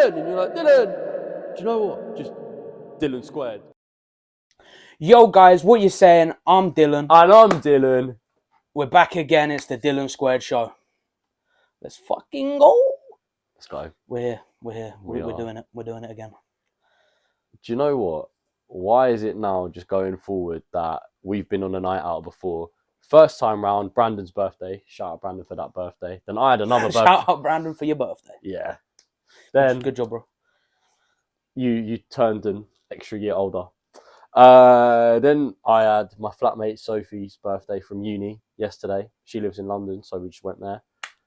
Dylan, and you're like, Dylan. Do you know what? Just Dylan squared. Yo, guys, what you saying? I'm Dylan. And I'm Dylan. We're back again. It's the Dylan Squared Show. Let's fucking go. Let's go. We're here. We're are. doing it. We're doing it again. Do you know what? Why is it now just going forward that we've been on a night out before? First time round, Brandon's birthday. Shout out Brandon for that birthday. Then I had another birthday. Shout out Brandon for your birthday. Yeah. Then good job, bro. You turned an extra year older. Then I had my flatmate Sophie's birthday from uni yesterday. She lives in London, so we just went there.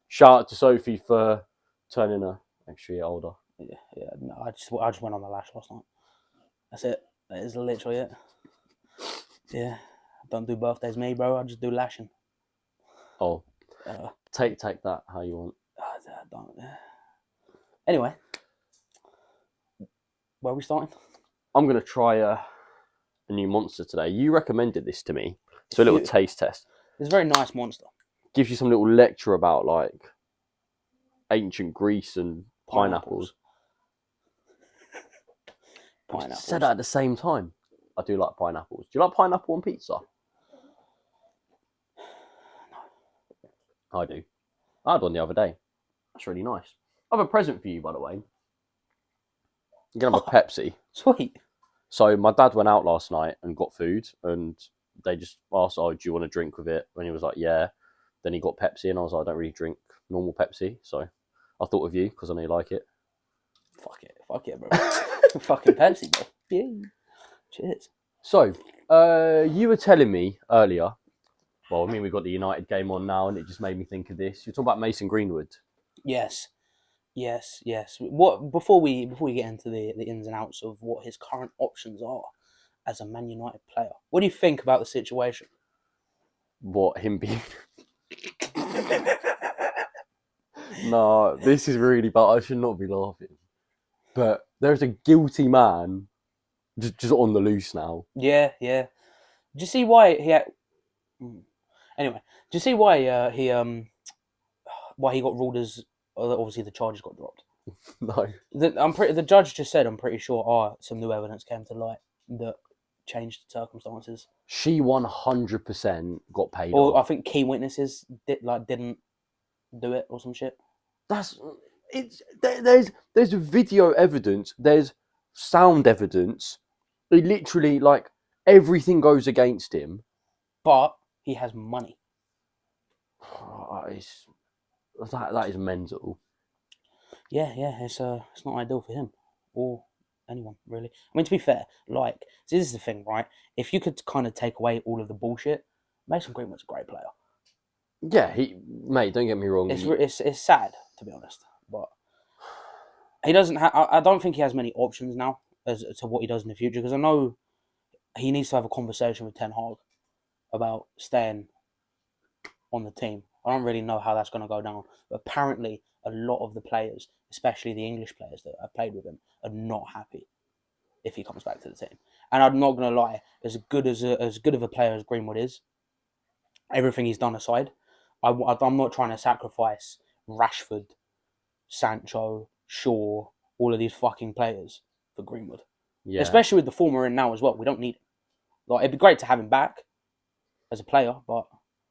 Shout out to Sophie for turning an extra year older. Yeah. No, I just went on the lash last night. That's it. That is literally it. Yeah. I don't do birthdays, me, bro. I just do lashing. Oh. Take that how you want. I don't. Anyway, where are we starting? I'm gonna try a new monster today. You recommended this to me, so a little taste test. It's a very nice monster. Gives you some little lecture about like ancient Greece and pineapples. Pineapples. Said that at the same time. I do like pineapples. Do you like pineapple on pizza? No. I do. I had one the other day. That's really nice. I have a present for you, by the way. You're gonna have a Pepsi. Sweet. So my dad went out last night and got food, and they just asked, "Oh, do you want a drink with it?" And he was like, "Yeah." Then he got Pepsi, and I was like, "I don't really drink normal Pepsi," so I thought of you because I know you like it. Fuck it, bro. Fucking Pepsi, bro. Yeah. Cheers. So, you were telling me earlier. Well, I mean, we've got the United game on now, and it just made me think of this. You're talking about Mason Greenwood. Yes. What before we get into the ins and outs of what his current options are as a Man United player, what do you think about the situation? What, him being? No, this is really bad. I should not be laughing. But there's a guilty man just on the loose now. Yeah. Do you see why he had... Anyway, do you see why why he got ruled as... Obviously, the charges got dropped. No. The judge just said, I'm pretty sure, some new evidence came to light that changed the circumstances. She 100% got paid Or off. I think key witnesses didn't do it or some shit. There's video evidence, there's sound evidence. It literally, like, everything goes against him. But he has money. That is mental. Yeah, it's not ideal for him or anyone really. I mean, to be fair, like, this is the thing, right? If you could kind of take away all of the bullshit, Mason Greenwood's a great player. Yeah, mate, don't get me wrong. It's sad, to be honest, but he doesn't have. I don't think he has many options now as to what he does in the future, because I know he needs to have a conversation with Ten Hag about staying on the team. I don't really know how that's going to go down, but apparently a lot of the players, especially the English players that have played with him, are not happy if he comes back to the team. And I'm not going to lie, as good of a player as Greenwood is, everything he's done aside, I'm not trying to sacrifice Rashford, Sancho, Shaw, all of these fucking players for Greenwood. Yeah. Especially with the form we're in now as well. We don't need him. Like, it'd be great to have him back as a player, but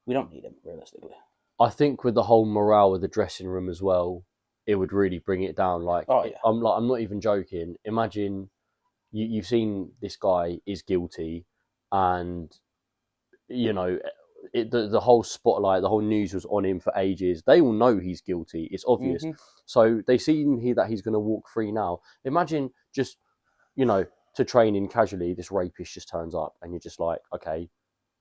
we don't need him, realistically. I think with the whole morale of the dressing room as well, it would really bring it down. Like, I'm not even joking. Imagine you've seen this guy is guilty, and you know the whole spotlight, the whole news was on him for ages. They all know he's guilty. It's obvious. Mm-hmm. So they see that he's going to walk free now. Imagine just to training casually, this rapist just turns up, and you're just like, okay,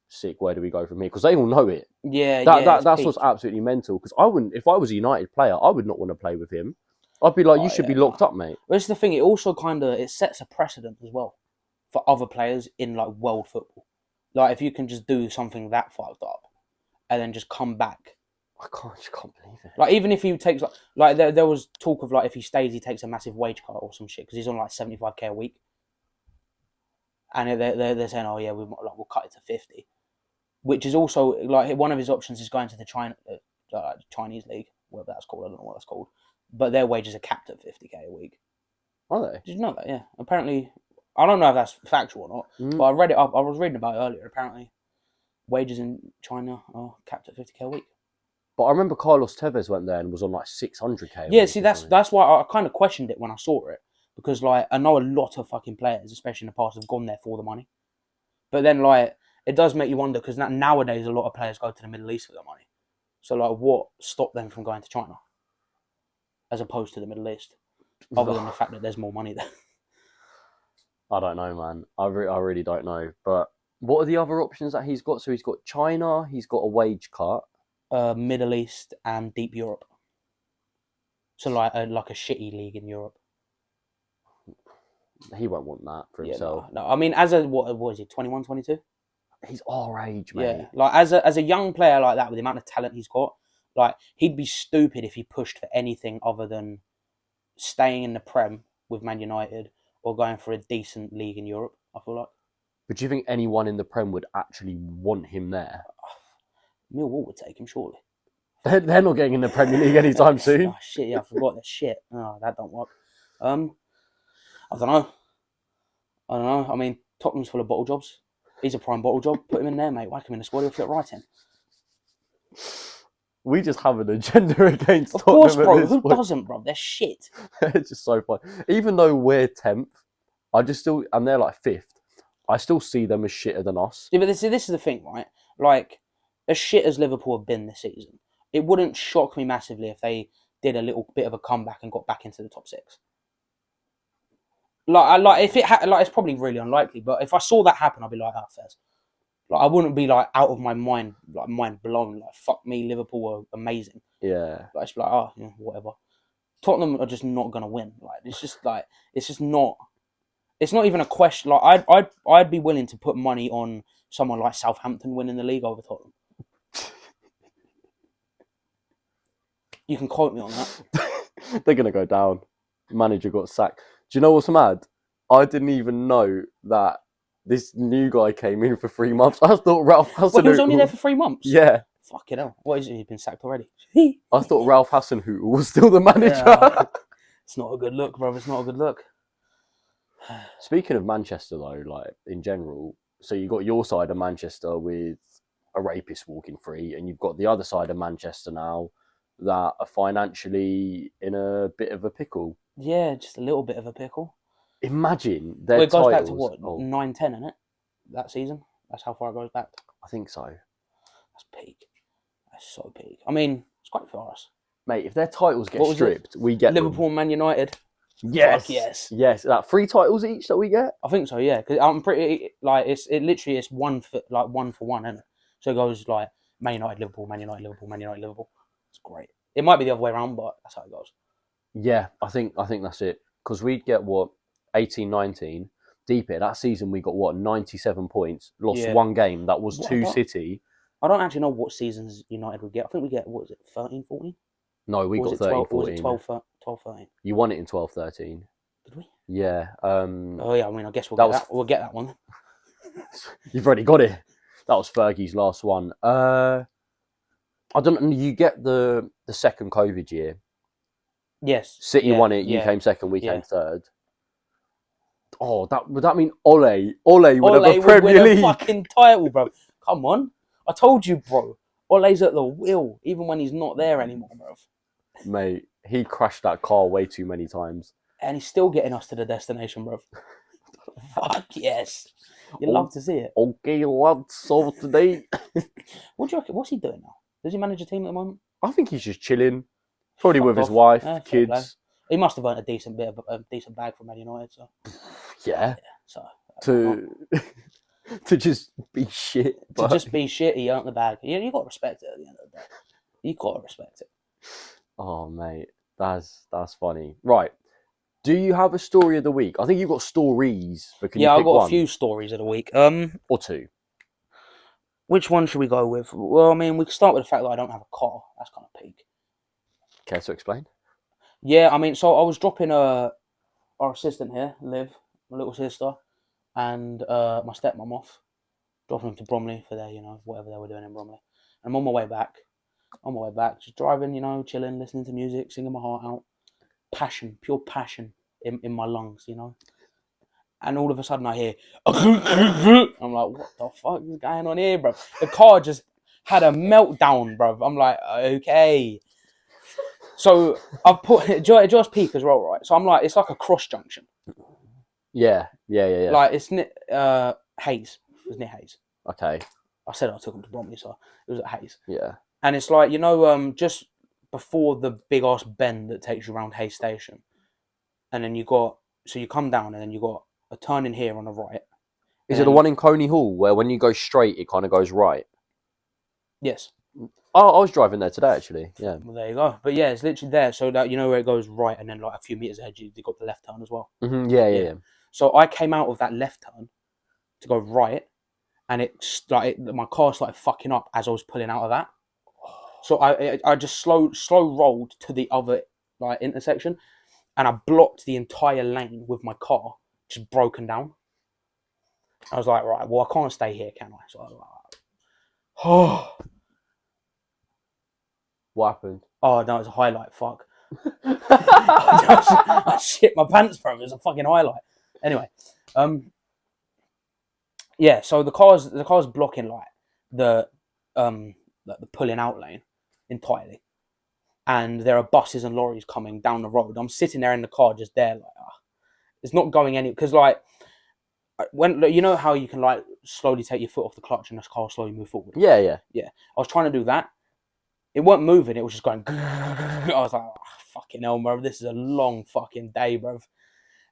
sick. Where do we go from here? Because they all know it. Yeah, that's what's absolutely mental. Because I wouldn't, if I was a United player, I would not want to play with him. I'd be like, you should be locked up, mate. Well, it's the thing. It also it sets a precedent as well for other players in like world football. Like, if you can just do something that fucked up and then just come back. I just can't believe it. Like, even if he takes like there was talk of like if he stays, he takes a massive wage cut or some shit because he's on like 75k a week. And they're saying, oh yeah, we'll cut it to 50. Which is also, like, one of his options is going to the Chinese league, whatever that's called. I don't know what that's called. But their wages are capped at 50k a week. Are they? Did you know that? Yeah. Apparently, I don't know if that's factual or not, but I read it up. I was reading about it earlier. Apparently, wages in China are capped at 50k a week. But I remember Carlos Tevez went there and was on like 600k. Yeah, see, that's why I kind of questioned it when I saw it, because like I know a lot of fucking players, especially in the past, have gone there for the money. But then like it does make you wonder, because nowadays a lot of players go to the Middle East for the money. So like, what stopped them from going to China as opposed to the Middle East, other than the fact that there's more money there? I don't know, man. I really don't know. But what are the other options that he's got? So he's got China. He's got a wage cut. Middle East and deep Europe. So like a shitty league in Europe. He won't want that for himself. No. I mean, as a what is he, 21, 22? He's our age, mate. Yeah, like as a young player like that, with the amount of talent he's got, like he'd be stupid if he pushed for anything other than staying in the Prem with Man United or going for a decent league in Europe, I feel like. But do you think anyone in the Prem would actually want him there? Millwall would take him, surely. They're not getting in the Premier League anytime soon. Oh, shit, yeah, I forgot that shit. Oh, that don't work. I don't know. I mean, Tottenham's full of bottle jobs. He's a prime bottle job. Put him in there, mate. Whack him in the squad. He'll fit right in. We just have an agenda against Tottenham. Of course, bro. Who point. doesn't, bro? They're shit. It's just so fun. Even though we're 10th, and they're like 5th, I still see them as shitter than us. Yeah, but this is the thing, right? Like, as shit as Liverpool have been this season, it wouldn't shock me massively if they did a little bit of a comeback and got back into the top 6. If it it's probably really unlikely, but if I saw that happen, I'd be like, Fez. Like, I wouldn't be like out of my mind, like mind blown. Like, fuck me, Liverpool are amazing. Yeah. Like, it's like, whatever. Tottenham are just not gonna win. Like, it's just not. It's not even a question. Like, I'd be willing to put money on someone like Southampton winning the league over Tottenham. You can quote me on that. They're gonna go down. Manager got sacked. Do you know what's mad? I didn't even know that this new guy came in for 3 months. I thought Ralph Hasenhuttl... Well, he was only there for 3 months? Yeah. Fucking hell. What is it? He's been sacked already? I thought Ralph Hasenhuttl was still the manager. Yeah. It's not a good look, bro. It's not a good look. Speaking of Manchester, though, like, in general, so you've got your side of Manchester with a rapist walking free, and you've got the other side of Manchester now that are financially in a bit of a pickle. Yeah, just a little bit of a pickle. Imagine their it goes titles. Back to what, 9-10, isn't it? That season? That's how far it goes back? I think so. That's peak. That's so peak. I mean, it's great for us. Mate, if their titles get stripped, we get Liverpool and Man United. Yes. Fuck yes. Yes. That 3 titles each that we get? I think so, yeah. Because I'm pretty, like, it's one for one, isn't it? So it goes, like, Man United, Liverpool, Man United, Liverpool, Man United, Liverpool. It's great. It might be the other way around, but that's how it goes. Yeah, I think that's it. Because we'd get, 18, 19. Deep it. That season we got, 97 points. Lost 1 game. That was to City. I don't actually know what seasons United would get. I think we get, 13, 14? No, we got 13, 14. Was it 12, 13? You won it in 12, 13. Did we? Yeah. Oh, yeah, I mean, I guess we'll get that one. You've already got it. That was Fergie's last one. I don't know. You get the second COVID year. Yes. City won it. You came second. We came third. Oh, would that mean Ole would have a Premier League fucking title, bro? Come on, I told you, bro. Ole's at the wheel, even when he's not there anymore, bro. Mate, he crashed that car way too many times, and he's still getting us to the destination, bro. Fuck yes, you love to see it. Okay, lads. So today, what do you reckon? What's he doing now? Does he manage a team at the moment? I think he's just chilling, probably with his wife, kids. He must have earned a decent bag from Man United. So yeah. To just be shit. To just be shit, he earned the bag. You got to respect it at the end of the day. You got to respect it. Oh, mate, that's funny. Right. Do you have a story of the week? I think you've got stories. But can you pick I've got one? A few stories of the week. Or 2. Which one should we go with? Well, I mean, we can start with the fact that I don't have a car. That's kind of peak. Care to explain? Yeah, I mean, so I was dropping our assistant here, Liv, my little sister, and my stepmom off, dropping them to Bromley for their, whatever they were doing in Bromley. And I'm on my way back, just driving, chilling, listening to music, singing my heart out. Passion, pure passion in my lungs, you know. And all of a sudden I hear, I'm like, what the fuck is going on here, bro? The car just had a meltdown, bro. I'm like, okay. So I've put Joyce Peak as well, right? So I'm like, it's like a cross junction. Yeah. Like it's near Hayes. It was near Hayes. Okay. I said I took him to Bromley, so it was at Hayes. Yeah. And it's like, you know, just before the big ass bend that takes you around Hayes Station, and then you come down, and then you got a turn in here on the right. Is it the one in Coney Hall where when you go straight, it kind of goes right? Yes. Oh, I was driving there today, actually. Yeah. Well, there you go. But yeah, it's literally there. So that, you know, where it goes right, and then like a few meters ahead, you got the left turn as well. Mm-hmm. Yeah. So I came out of that left turn to go right, and my car started fucking up as I was pulling out of that. So I just slow rolled to the other like intersection, and I blocked the entire lane with my car, just broken down. I was like, right, well, I can't stay here, can I? So I was like, oh. What happened? Oh, no, it's a highlight, fuck. I shit my pants, bro. It was a fucking highlight. Anyway, yeah, so the car's blocking like the pulling out lane entirely. And there are buses and lorries coming down the road. I'm sitting there in the car just there, like, it's not going any, because like, when you know how you can like slowly take your foot off the clutch and the car slowly move forward. Yeah. I was trying to do that. It weren't moving. It was just going. I was like, oh, fucking hell, bro. This is a long fucking day, bro.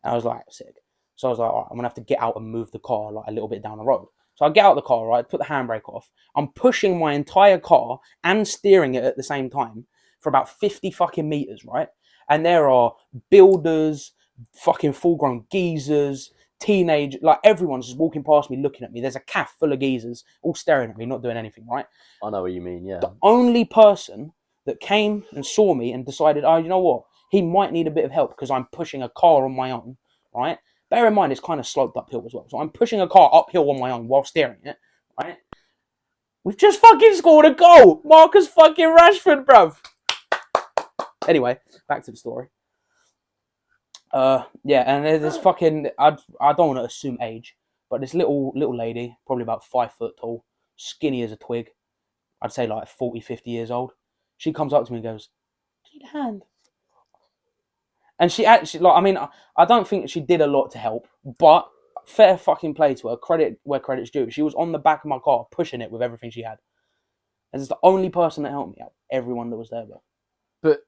And I was like, sick. So I was like, all right, I'm gonna have to get out and move the car like a little bit down the road. So I get out of the car, right? Put the handbrake off. I'm pushing my entire car and steering it at the same time for about 50 fucking meters, right? And there are builders, fucking full-grown geezers, teenage, like everyone's just walking past me, looking at me. There's a cafe full of geezers, all staring at me, not doing anything, right? I know what you mean, yeah. The only person that came and saw me and decided, oh, you know what? He might need a bit of help because I'm pushing a car on my own, right? Bear in mind, it's kind of sloped uphill as well. So I'm pushing a car uphill on my own while steering it, right? We've just fucking scored a goal! Marcus fucking Rashford, bruv! Anyway, back to the story. Yeah, and there's fucking, I don't want to assume age, but this little lady, probably about 5 foot tall, skinny as a twig, I'd say like 40, 50 years old. She comes up to me and goes, "Do you need a hand?" And she actually, like, I mean, I don't think she did a lot to help, but fair fucking play to her, credit where credit's due. She was on the back of my car, pushing it with everything she had. And it's the only person that helped me out. Everyone that was there, bro. But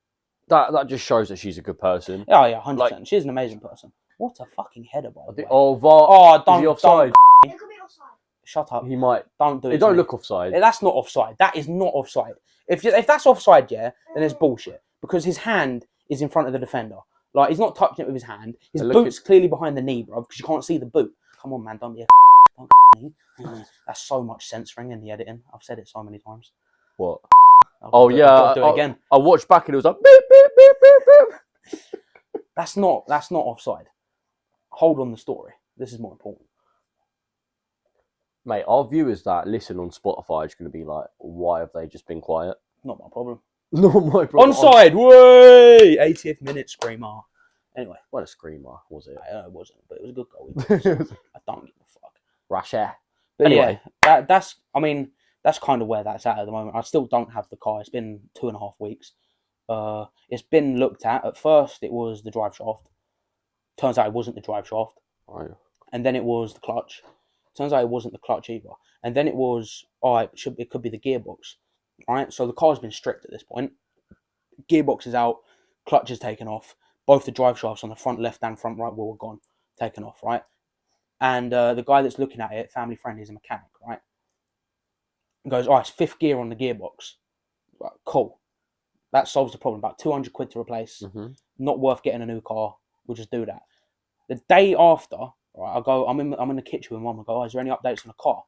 that just shows that she's a good person. Oh yeah, 100%. Like, she's an amazing person. What a fucking header, by the way. Oh, VAR. Oh, don't. Is he offside? It could be offside. Shut up. He might. Don't do it. It don't look offside. That's not offside. That is not offside. If that's offside, yeah, then it's bullshit. Because his hand is in front of the defender. Like, he's not touching it with his hand. His boot's clearly behind the knee, bro, because you can't see the boot. Come on, man, don't be a don't That's so much censoring in the editing. I've said it so many times. What? I'll do it again. I watched back and it was like beep beep beep beep beep. That's not offside. Hold on the story. This is more important. Mate, our viewers that listen on Spotify is going to be like, why have they just been quiet? Not my problem. Not my problem. Onside, way! 80th minute screamer. Anyway. What a screamer, was it? It wasn't, but it was a good goal. I don't give a fuck. Russia. But anyway, yeah, that's kind of where that's at the moment. I still don't have the car. It's been 2.5 weeks. It's been looked at. At first, it was the drive shaft. Turns out it wasn't the drive shaft. Right. And then it was the clutch. Turns out it wasn't the clutch either. And then it was, it could be the gearbox. Right? So the car's been stripped at this point. Gearbox is out. Clutch is taken off. Both the drive shafts on the front left and front right wheel are gone. Taken off, right? And the guy that's looking at it, family friend, is a mechanic, right? Goes, it's 5th gear on the gearbox. Right, cool. That solves the problem. About 200 quid to replace. Mm-hmm. Not worth getting a new car. We'll just do that. The day after, right, I go, I'm in the kitchen with Mum. I go, is there any updates on the car?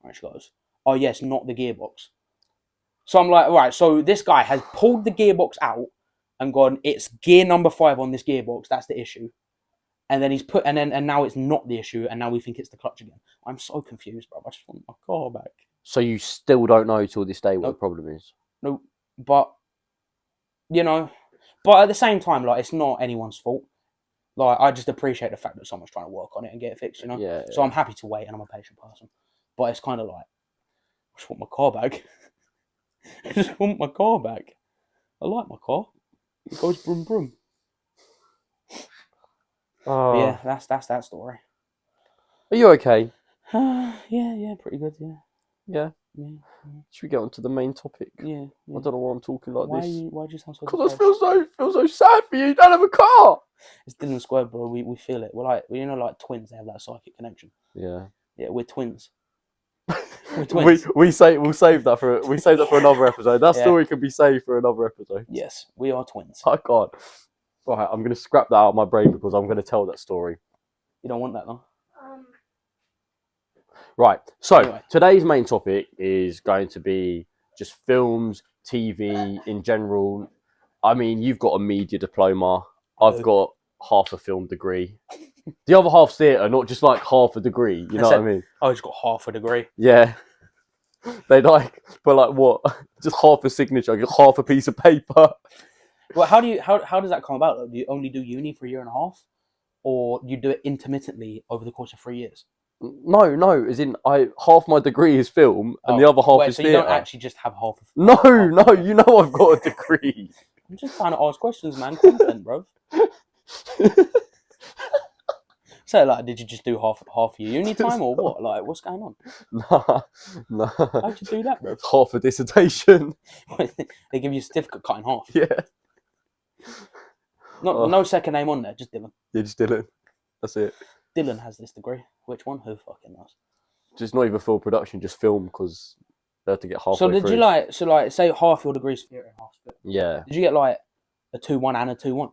Right, she goes, oh yes, not the gearbox. So I'm like, right, so this guy has pulled the gearbox out and gone, it's gear number 5 on this gearbox. That's the issue. And then and now it's not the issue, and now we think it's the clutch again. I'm so confused, bro. I just want my car back. So you still don't know till this day what the problem is? No, but at the same time, like, it's not anyone's fault. Like, I just appreciate the fact that someone's trying to work on it and get it fixed, you know? Yeah. So I'm happy to wait, and I'm a patient person. But it's kind of like, I just want my car back. I just want my car back. I like my car. It goes brum brum. But yeah, that's that story. Are you okay? Yeah, pretty good, yeah. Yeah. Should we get on to the main topic? Yeah. I don't know why I'm talking like this. Why do you sound so? Because I feel so sad for you. You don't have a car. It's Dylan Square, bro. We feel it. We're like, like twins. They have that psychic connection. Yeah. Yeah, we're twins. We're twins. we'll save that for another episode. That story can be saved for another episode. Yes, we are twins. I can't. Right, I'm gonna scrap that out of my brain because I'm gonna tell that story. You don't want that, though. Right. So anyway, today's main topic is going to be just films, TV in general. I mean, you've got a media diploma. I've got half a film degree. The other half's theatre, not just like half a degree. You know what I mean? I just got half a degree. Yeah. They but what? Just half a signature, half a piece of paper. Well, how does that come about though? Do you only do uni for a year and a half? Or you do it intermittently over the course of 3 years? No. As in, half my degree is film, and the other half is theatre. So you don't actually just have half. No. You know I've got a degree. I'm just trying to ask questions, man. Content, bro. So, like, did you just do half your uni time, or what? Like, what's going on? Nah. How'd you do that, bro? Half a dissertation. They give you a certificate cut in half. Yeah. No second name on there, just Dylan. Yeah, just Dylan. That's it. Dylan has this degree. Which one? Who fucking knows? Just not even full production, just film, because they have to get halfway So did through. you say half your degree's theatre and half film? Yeah. Did you get like a 2-1 and a 2-1?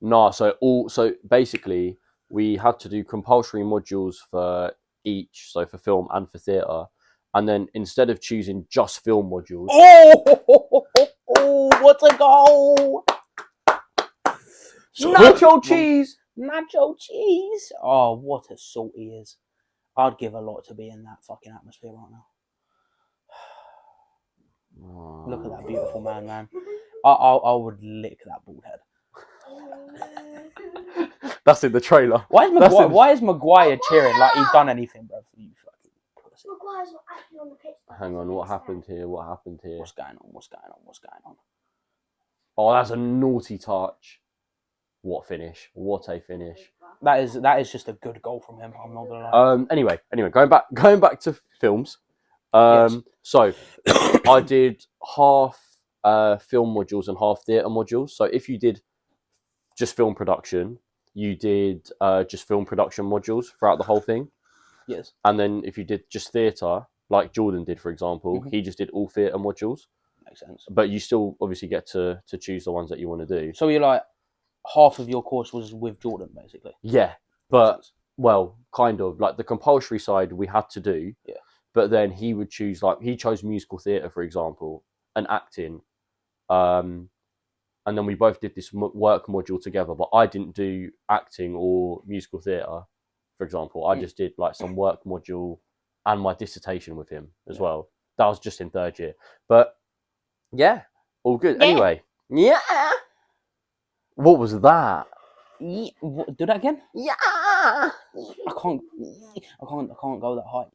No, so basically we had to do compulsory modules for each, so for film and for theatre. And then instead of choosing just film modules... Oh, what a goal! Nacho cheese! Nacho cheese! Oh, what a salt he is. I'd give a lot to be in that fucking atmosphere right now. Oh. Look at that beautiful man. I would lick that bald head. That's in the trailer. Why is Maguire cheering like he's done anything, bro? You fucking pussy. Maguire's not actually on the pitch. Hang on, what happened here? What's going on? Oh, that's a naughty touch. What a finish. That is just a good goal from him. I'm not gonna lie. Anyway, going back to films. Yes. So I did half film modules and half theatre modules. So if you did just film production, you did just film production modules throughout the whole thing. Yes. And then if you did just theatre, like Jordan did, for example, he just did all theatre modules. Makes sense. But you still obviously get to choose the ones that you want to do. So you're like, half of your course was with Jordan, basically. Yeah, but well, kind of like the compulsory side we had to do. Yeah. But then he would choose, like, he chose musical theatre, for example, and acting. And then we both did this work module together, but I didn't do acting or musical theatre, for example. I just did like some work module and my dissertation with him as well. That was just in third year. But yeah, all good. Yeah. Anyway, yeah. What was that? Yeah. Do that again? Yeah. I can't go that high.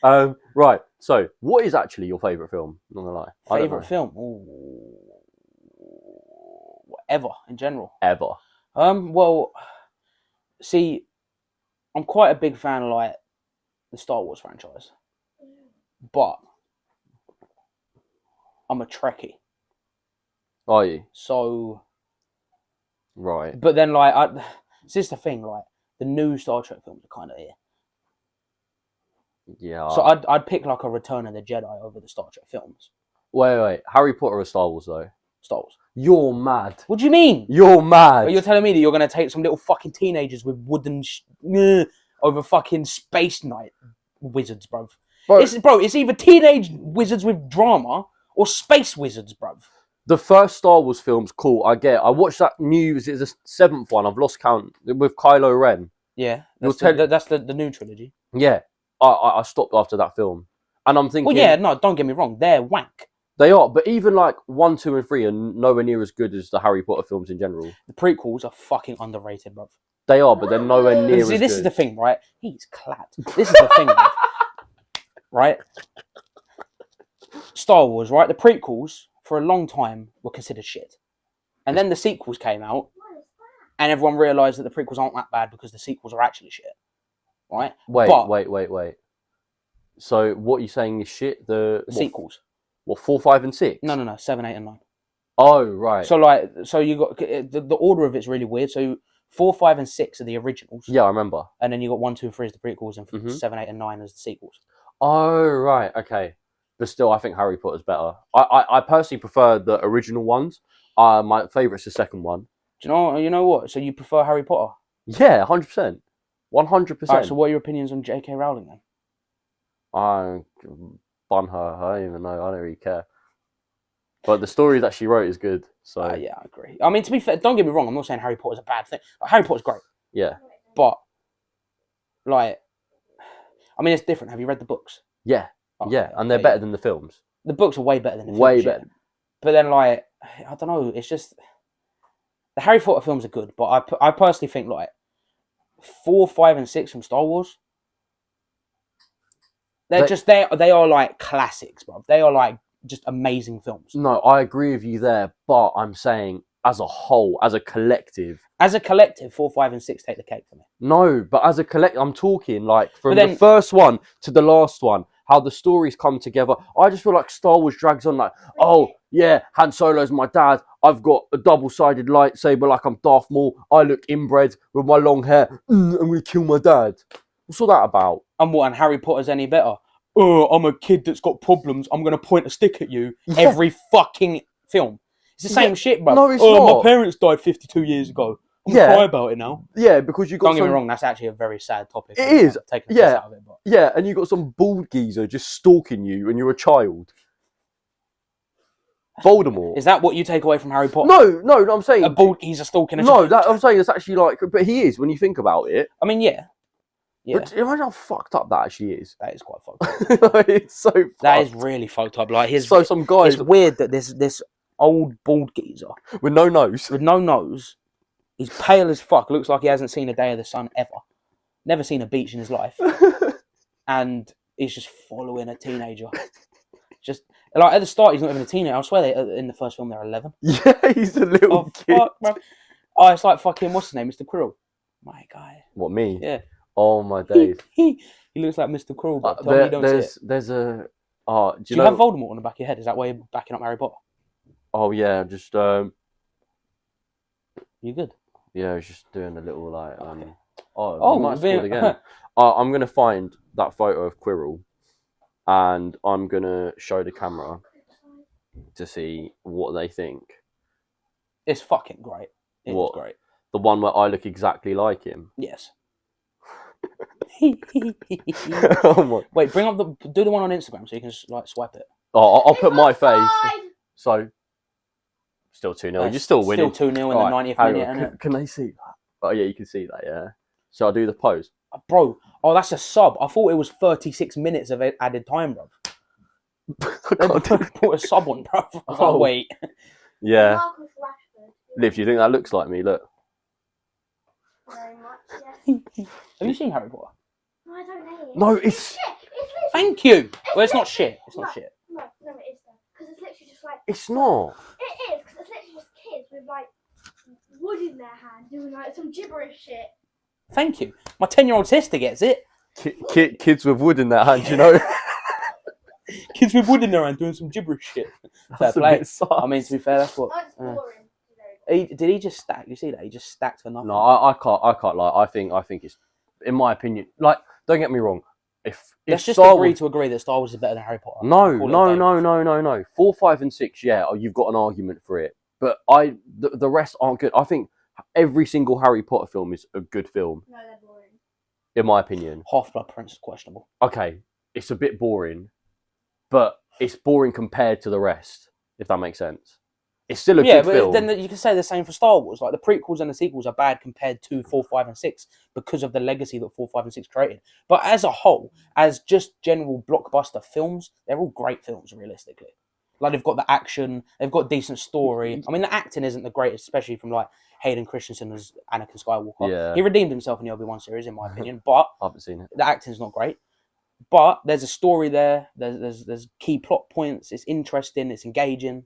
Oh. Right. So, what is actually your favourite film? Not gonna lie. Favourite film? Ooh. Whatever in general. Ever. Well, see, I'm quite a big fan of like the Star Wars franchise, but I'm a Trekkie. Are you? So. Right. But then, like, it's just the thing, like, the new Star Trek films are kind of here. Yeah. So I'd pick like a Return of the Jedi over the Star Trek films. Wait. Harry Potter or Star Wars though? Star Wars. You're mad. What do you mean? You're mad. Are you telling me that you're going to take some little fucking teenagers with wooden over fucking Space Knight wizards, bruv? It's either teenage wizards with drama or space wizards, bruv. The first Star Wars film's cool. I get it. I watched that new. Is it the 7th one? I've lost count. With Kylo Ren. Yeah. That's the new trilogy. Yeah. I stopped after that film, and I'm thinking. Well, yeah, no, don't get me wrong. They're wank. They are, but even like 1, 2, and 3 are nowhere near as good as the Harry Potter films in general. The prequels are fucking underrated, bruv. They are, but they're nowhere near as good. This is the thing, right? He's clapped. This is the thing, bruv. Right? Star Wars, right? The prequels, for a long time, were considered shit. And then the sequels came out, and everyone realised that the prequels aren't that bad because the sequels are actually shit. Right? Wait. So what you're saying is shit? The sequels. What, 4, 5, and 6? No. 7, 8, and 9. Oh, right. So you got the order of it's really weird. So 4, 5, and 6 are the originals. Yeah, I remember. And then you got 1, 2, and 3 as the prequels, and 7, 8, and 9 as the sequels. Oh, right. Okay. But still, I think Harry Potter's better. I personally prefer the original ones. My favourite's the second one. Do you know what? So you prefer Harry Potter? Yeah, 100%. 100%. Alright, so what are your opinions on J.K. Rowling then? I bun her. I don't even know. I don't really care. But the story that she wrote is good. So yeah, I agree. I mean, to be fair, don't get me wrong. I'm not saying Harry Potter's a bad thing. Harry Potter's great. Yeah. But like, I mean, it's different. Have you read the books? Yeah. Yeah, and they're better than the films. The books are way better than the films. Way better. Yeah. But then, like, I don't know. It's just the Harry Potter films are good, but I personally think like 4, 5, and 6 from Star Wars. They are like classics, bro. They are like just amazing films. No, I agree with you there, but I'm saying as a whole, as a collective. 4, 5, and 6 take the cake for me. No, but as a collective, I'm talking like from the first one to the last one, how the stories come together. I just feel like Star Wars drags on like, oh, yeah, Han Solo's my dad. I've got a double-sided lightsaber like I'm Darth Maul. I look inbred with my long hair. I'm going to kill my dad. What's all that about? And Harry Potter's any better? Oh, I'm a kid that's got problems. I'm going to point a stick at you every fucking film. It's the same shit, bro. No, it's not. My parents died 52 years ago. I'm going to cry about it now. Yeah, because you got Don't get me wrong, that's actually a very sad topic. It is. Taking the piss out of it, but... Yeah, and you got some bald geezer just stalking you when you're a child. Voldemort. Is that what you take away from Harry Potter? No, I'm saying... A bald geezer stalking a child? No, I'm saying it's actually like... But he is, when you think about it. I mean, yeah. But imagine how fucked up that actually is. That is quite fucked up. It's so fucked. That is really fucked up. Like some guys... It's weird that this old bald geezer... With no nose. He's pale as fuck. Looks like he hasn't seen a day of the sun ever. Never seen a beach in his life. And he's just following a teenager. Just like at the start, he's not even a teenager. I swear, in the first film, they're 11. Yeah, he's a little kid. Fuck, bro. Oh, it's like fucking what's his name, Mr. Quirrell. My guy. What, me? Yeah. Oh my days. He looks like Mr. Quirrell. But tell me you don't see it. There's a. Do you have Voldemort on the back of your head? Is that why you're backing up Harry Potter? Oh yeah, just You good? Yeah, I was just doing a little like Okay. you might have scored again. I'm gonna find that photo of Quirrell, and I'm gonna show the camera to see what they think. It's fucking great. It's great. The one where I look exactly like him. Yes. Oh my. Wait, do the one on Instagram so you can like swipe it. Oh, I'll put my face. So. Still 2-0. You're still winning. Still 2-0 in the 90th minute, isn't it? Can they see that? Oh, yeah, you can see that, yeah. So I'll do the pose. Bro, that's a sub. I thought it was 36 minutes of added time, bro. They put a sub on, bro. I was like, wait. Yeah. Liv, do you think that looks like me? Look. Very much, yes. Have you seen Harry Potter? No, I don't know it. No, it's... shit. Thank you. Well, it's not shit. It's not shit. No, it is though. Because it's literally just like... It's not. It is, because it's literally just kids with like wood in their hand doing like some gibberish shit. Thank you. My 10-year-old sister gets it. Kids with wood in their hand, you know? Kids with wood in their hand doing some gibberish shit. Fair play. I mean, to be fair, that's what... That's boring. Did he just stack? You see that? He just stacked for nothing. No, I can't lie. I think it's, in my opinion, like, don't get me wrong. Let's just agree that Star Wars is better than Harry Potter. No. 4, 5, and 6, yeah, you've got an argument for it. But the rest aren't good. I think every single Harry Potter film is a good film. No, they're boring. In my opinion. Half-Blood Prince is questionable. Okay, it's a bit boring, but it's boring compared to the rest, if that makes sense. It's still a good film. Yeah, but then you can say the same for Star Wars. Like, the prequels and the sequels are bad compared to 4, 5, and 6 because of the legacy that 4, 5, and 6 created. But as a whole, as just general blockbuster films, they're all great films, realistically. Like they've got the action, they've got decent story. I mean, the acting isn't the greatest, especially from like Hayden Christensen as Anakin Skywalker. Yeah. He redeemed himself in the Obi-Wan series, in my opinion, but I haven't seen it. the acting's not great. But there's a story there. There's key plot points. It's interesting. It's engaging.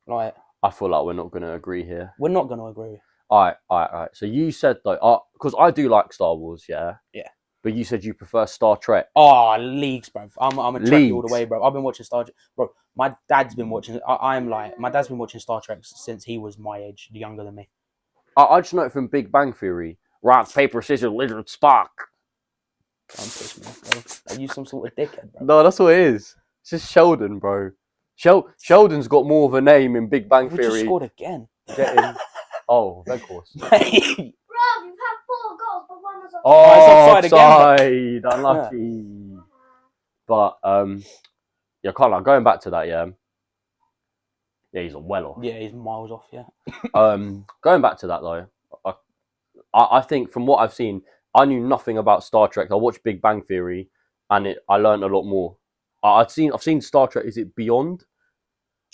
Like I feel like we're not going to agree here. we're not going to agree. All right. So you said though, because I do like Star Wars, yeah. Yeah. But you said you prefer Star Trek. Oh, leagues, bro. I'm a Trekkie all the Leagues. way, bro. I've been watching Star Trek, bro. My dad's been watching. My dad's been watching Star Trek since he was my age, younger than me. I just know it from Big Bang Theory. Rock, paper, scissors, lizard, Spock. Don't piss me off, bro. Are you some sort of dickhead, bro? No, that's what it is. It's just Sheldon, bro. Sheldon's got more of a name in Big Bang We Theory. just scored again. Oh, red course. Bro, you've had 4 goals, but 1 was offside. Oh, it's offside again, offside. Unlucky. But yeah, can't lie. Going back to that, yeah, he's well off. Yeah, he's miles off. Yeah. Going back to that though, I think from what I've seen, I knew nothing about Star Trek. I watched Big Bang Theory, and I learned a lot more. I've seen Star Trek. Is it Beyond?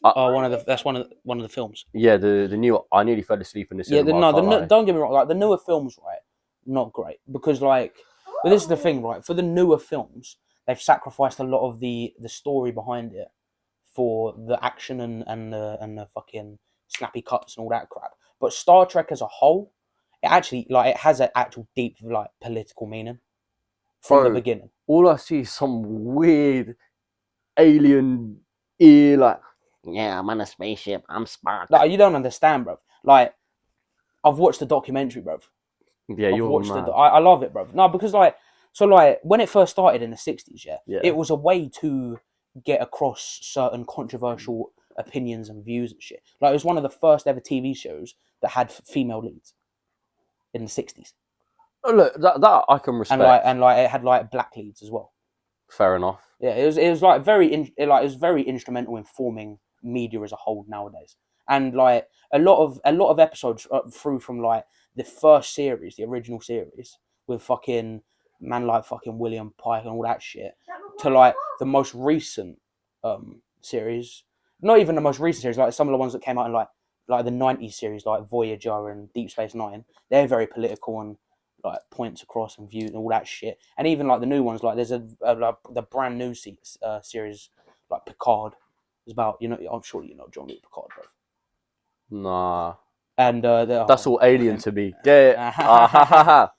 That's one of the films. Yeah, the new. I nearly fell asleep in the cinema. Don't get me wrong. Like the newer films, right? Not great because like, but this is the thing, right? For the newer films, they've sacrificed a lot of the story behind it for the action and the fucking snappy cuts and all that crap. But Star Trek as a whole, it actually like it has an actual deep like political meaning from the beginning. All I see is some weird alien ear like. Yeah, I'm on a spaceship. I'm Spock. Like, you don't understand, bro. Like, I've watched the documentary, bro. Yeah, you're watched it. I love it, bro. No, because like when it first started in the 60s, yeah, it was a way to get across certain controversial opinions and views and shit. Like, it was one of the first ever TV shows that had female leads in the 60s. Oh, look, that I can respect. And it had like black leads as well. Fair enough. Yeah, it was like it was very instrumental in forming media as a whole nowadays. And like a lot of episodes through from like the first series, the original series with fucking man like fucking William Pike and all that shit, to like the most recent series. Not even the most recent series, like some of the ones that came out in like the 90s series, like Voyager and Deep Space Nine. They're very political and like points across and views and all that shit. And even like the new ones, like there's the brand new series like Picard. It's about, I'm sure you know Jean-Luc Picard, bro. Nah. And that's all alien to me. Yeah.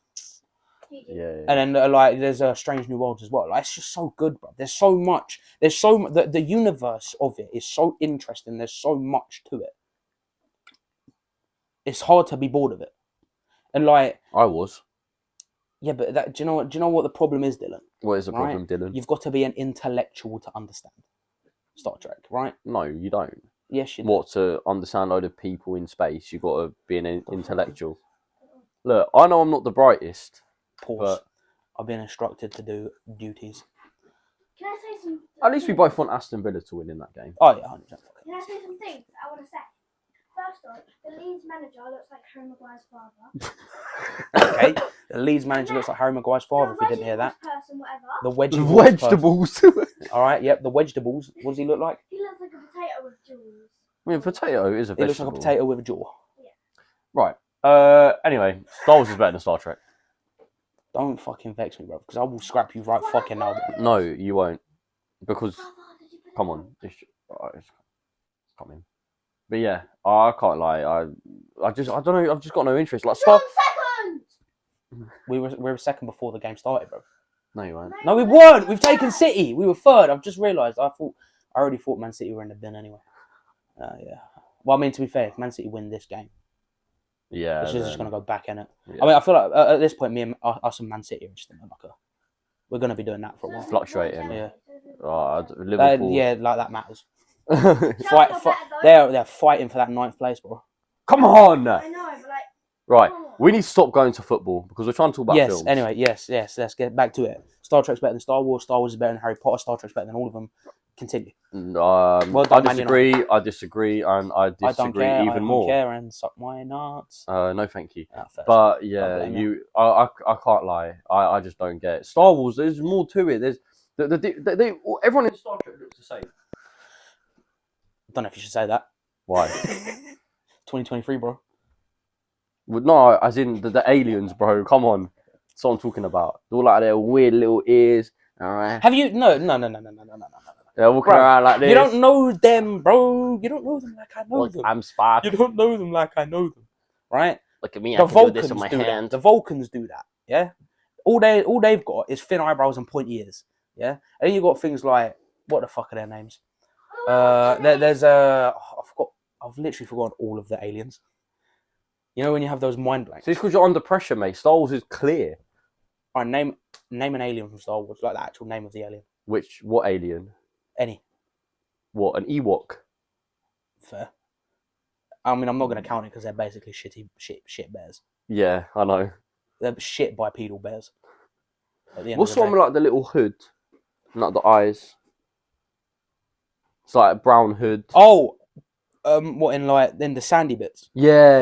Yeah. And then like there's a Strange New Worlds as well. Like it's just so good, bro. There's so much. The universe of it is so interesting. There's so much to it. It's hard to be bored of it. And like I was. Yeah, but do you know what the problem is, Dylan? What is the problem, Dylan? You've got to be an intellectual to understand Star Trek, right? No, you don't. Yes, you do. What, to understand a load of people in space, you've got to be an intellectual. Look, I know I'm not the brightest. Pause. But I've been instructed to do duties. Can I say some? At least we both want Aston Villa to win in that game. Oh yeah, 100%. Can I say some things I want to say? First off, the Leeds manager looks like Harry Maguire's father. Okay, the Leeds manager looks like Harry Maguire's father. If you didn't hear that, Person, whatever. the vegetables. Vegetables. All right, yep, the vegetables. What does he look like? He looks like a potato with jaws. I mean, potato is a vegetable. He looks like a potato with a jaw. Yeah. Right. Anyway, Star Wars is better than Star Trek. Don't fucking vex me, bro, because I will scrap you right fucking now. Bro. No, you won't. Because, come on, it's coming. But yeah, I can't lie. I don't know. I've just got no interest. Like Star. Second. We were second before the game started, bro. No, you weren't. No, we weren't. We've taken City. We were third. I've just realised. I already thought Man City were in the bin anyway. Yeah. Well, I mean, to be fair, if Man City win this game, yeah, it's just going to go back in it. Yeah. I mean, I feel like at this point, me and us and Man City are just in like we're going to be doing that for a while. Fluctuating. Yeah. Liverpool. Yeah, like that matters. They're fighting for that 9th place, bro. Come on. I know, but like. Right, we need to stop going to football because we're trying to talk about films. Anyway, yes. Let's get back to it. Star Trek's better than Star Wars. Star Wars is better than Harry Potter. Star Trek's better than all of them. Continue. Well done, I disagree, and I disagree even more. I don't care and suck my nuts. No, thank you. But yeah, I can't lie. I just don't get it. Star Wars. There's more to it. There's everyone in Star Trek looks the same. don't know if you should say that. Why? 2023, bro. Well, no, as in the aliens, bro. Come on. That's what I'm talking about. They're all like their weird little ears. Have you? No. They're walking around like this. You don't know them, bro. You don't know them like I know Look, them. I'm Spock. You don't know them like I know them, right? Look at me. The I can do this with my hand. The Vulcans do that. Yeah. All they've got is thin eyebrows and pointy ears. Yeah. And then you got things like, what the fuck are their names? There's I've literally forgotten all of the aliens. You know when you have those mind blanks. So it's because you're under pressure, mate. Star Wars is clear. All right, name an alien from Star Wars, like the actual name of the alien. What alien? Any. What, an Ewok? Fair. I mean, I'm not going to count it because they're basically shit bears. Yeah, I know. They're shit bipedal bears. What's the one with like the little hood? Not the eyes. It's like a brown hood. Oh, what in the sandy bits? Yeah.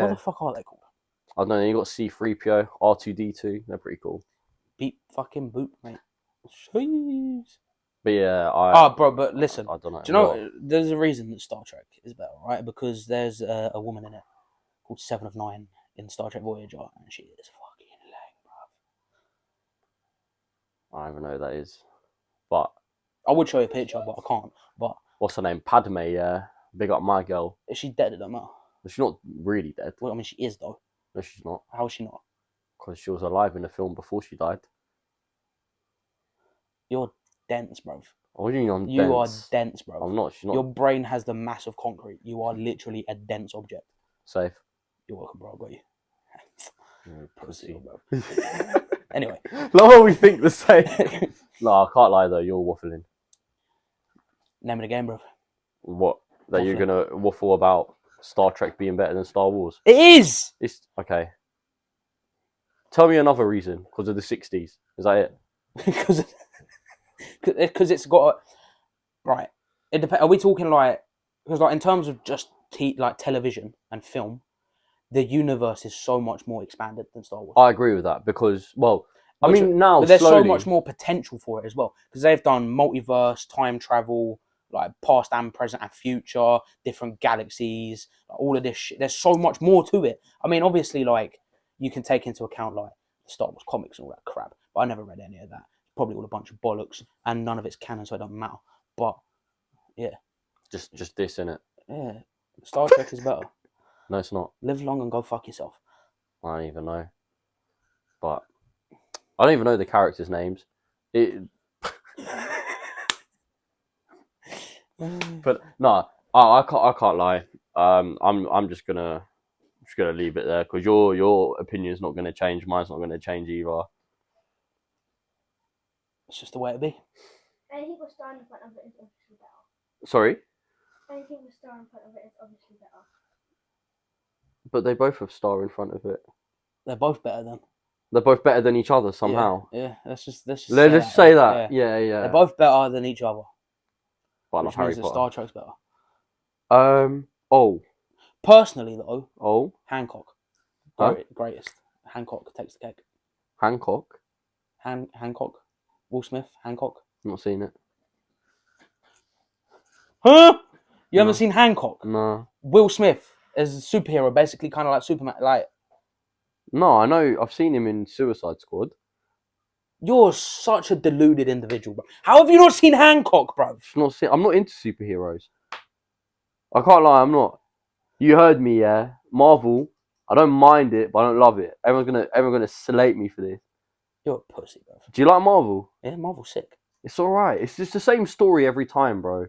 What the fuck are they called? I don't know. You got C-3PO, R2-D2. They're pretty cool. Beep fucking boop, mate. Jeez. But yeah, bro, but listen. I don't know. Do you know there's a reason that Star Trek is better, right? Because there's a woman in it called Seven of Nine in Star Trek Voyager, and she is fucking lame, bro. I don't even know who that is. But I would show you a picture, but I can't. But what's her name? Padme, yeah. Big up my girl. Is she dead? It don't matter. She's not really dead. Well, I mean, she is, though. No, she's not. How is she not? Because she was alive in the film before she died. You're dense, bro. What do you mean I'm dense? You are dense, bro. I'm not. She's not. Your brain has the mass of concrete. You are literally a dense object. Safe. You're welcome, bro. I got you. Pussy. Bro. Anyway. No, we think the same. No, I can't lie, though. You're waffling. Name of the game, bro. What? That you're going to waffle about Star Trek being better than Star Wars? It is! It's okay. Tell me another reason. Because of the 60s. Is that it? Because it's got right. It depends. Are we talking like because like in terms of just like television and film, the universe is so much more expanded than Star Wars. I agree with that because now but there's slowly, so much more potential for it as well because they've done multiverse, time travel, like past and present and future, different galaxies, like all of this shit. There's so much more to it. I mean, obviously, like you can take into account like the Star Wars comics and all that crap, but I never read any of that. Probably all a bunch of bollocks, and none of it's canon, so it doesn't matter. But yeah, just this in it. Yeah, Star Trek is better. No, it's not. Live long and go fuck yourself. I don't even know, but I don't even know the characters' names. But no, I can't lie. I'm just gonna leave it there because your opinion's not gonna change. Mine's not gonna change either. It's just the way it be. Anything with star in front of it is obviously better. Sorry? Anything with star in front of it is obviously better. But they both have star in front of it. They're both better then. They're both better than each other somehow. Yeah. Let's just say that. Yeah. They're both better than each other. But which means that Star Trek's better. Personally though. Hancock. Greatest. Hancock takes the cake. Hancock? Hancock. Will Smith, Hancock. Not seen it. Huh? You haven't seen Hancock? No. Will Smith is a superhero, basically kind of like Superman. Like, no, I know. I've seen him in Suicide Squad. You're such a deluded individual, bro. How have you not seen Hancock, bro? I'm not into superheroes. I can't lie, I'm not. You heard me, yeah. Marvel, I don't mind it, but I don't love it. Everyone's gonna slate me for this. You're a pussy, bro. Do you like Marvel? Yeah, Marvel's sick. It's alright. It's just the same story every time, bro.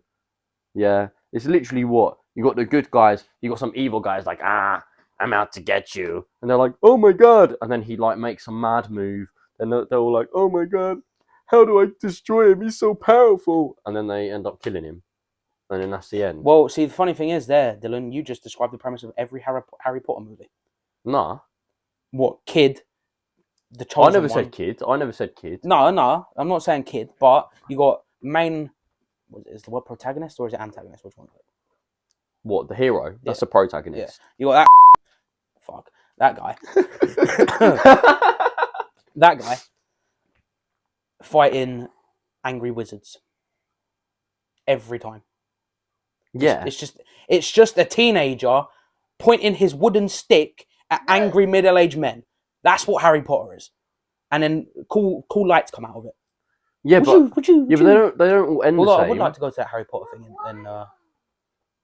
Yeah. It's literally what? You got the good guys, you got some evil guys like, I'm out to get you. And they're like, oh my god. And then he like makes a mad move. And they're all like, oh my god, how do I destroy him? He's so powerful. And then they end up killing him. And then that's the end. Well, see, the funny thing is there, Dylan, you just described the premise of every Harry Potter movie. Nah. What, kid? The chosen I never one. said kid. I never said kid. No, I'm not saying kid, but you got main, is the word protagonist or is it antagonist? Which one is it? What, the hero? That's the protagonist. Yeah. You got that, fuck, that guy. That guy fighting angry wizards every time. Yeah. It's just a teenager pointing his wooden stick at angry middle-aged men. That's what Harry Potter is. And then cool lights come out of it. Yeah, but they don't all end the same. I would like to go to that Harry Potter thing in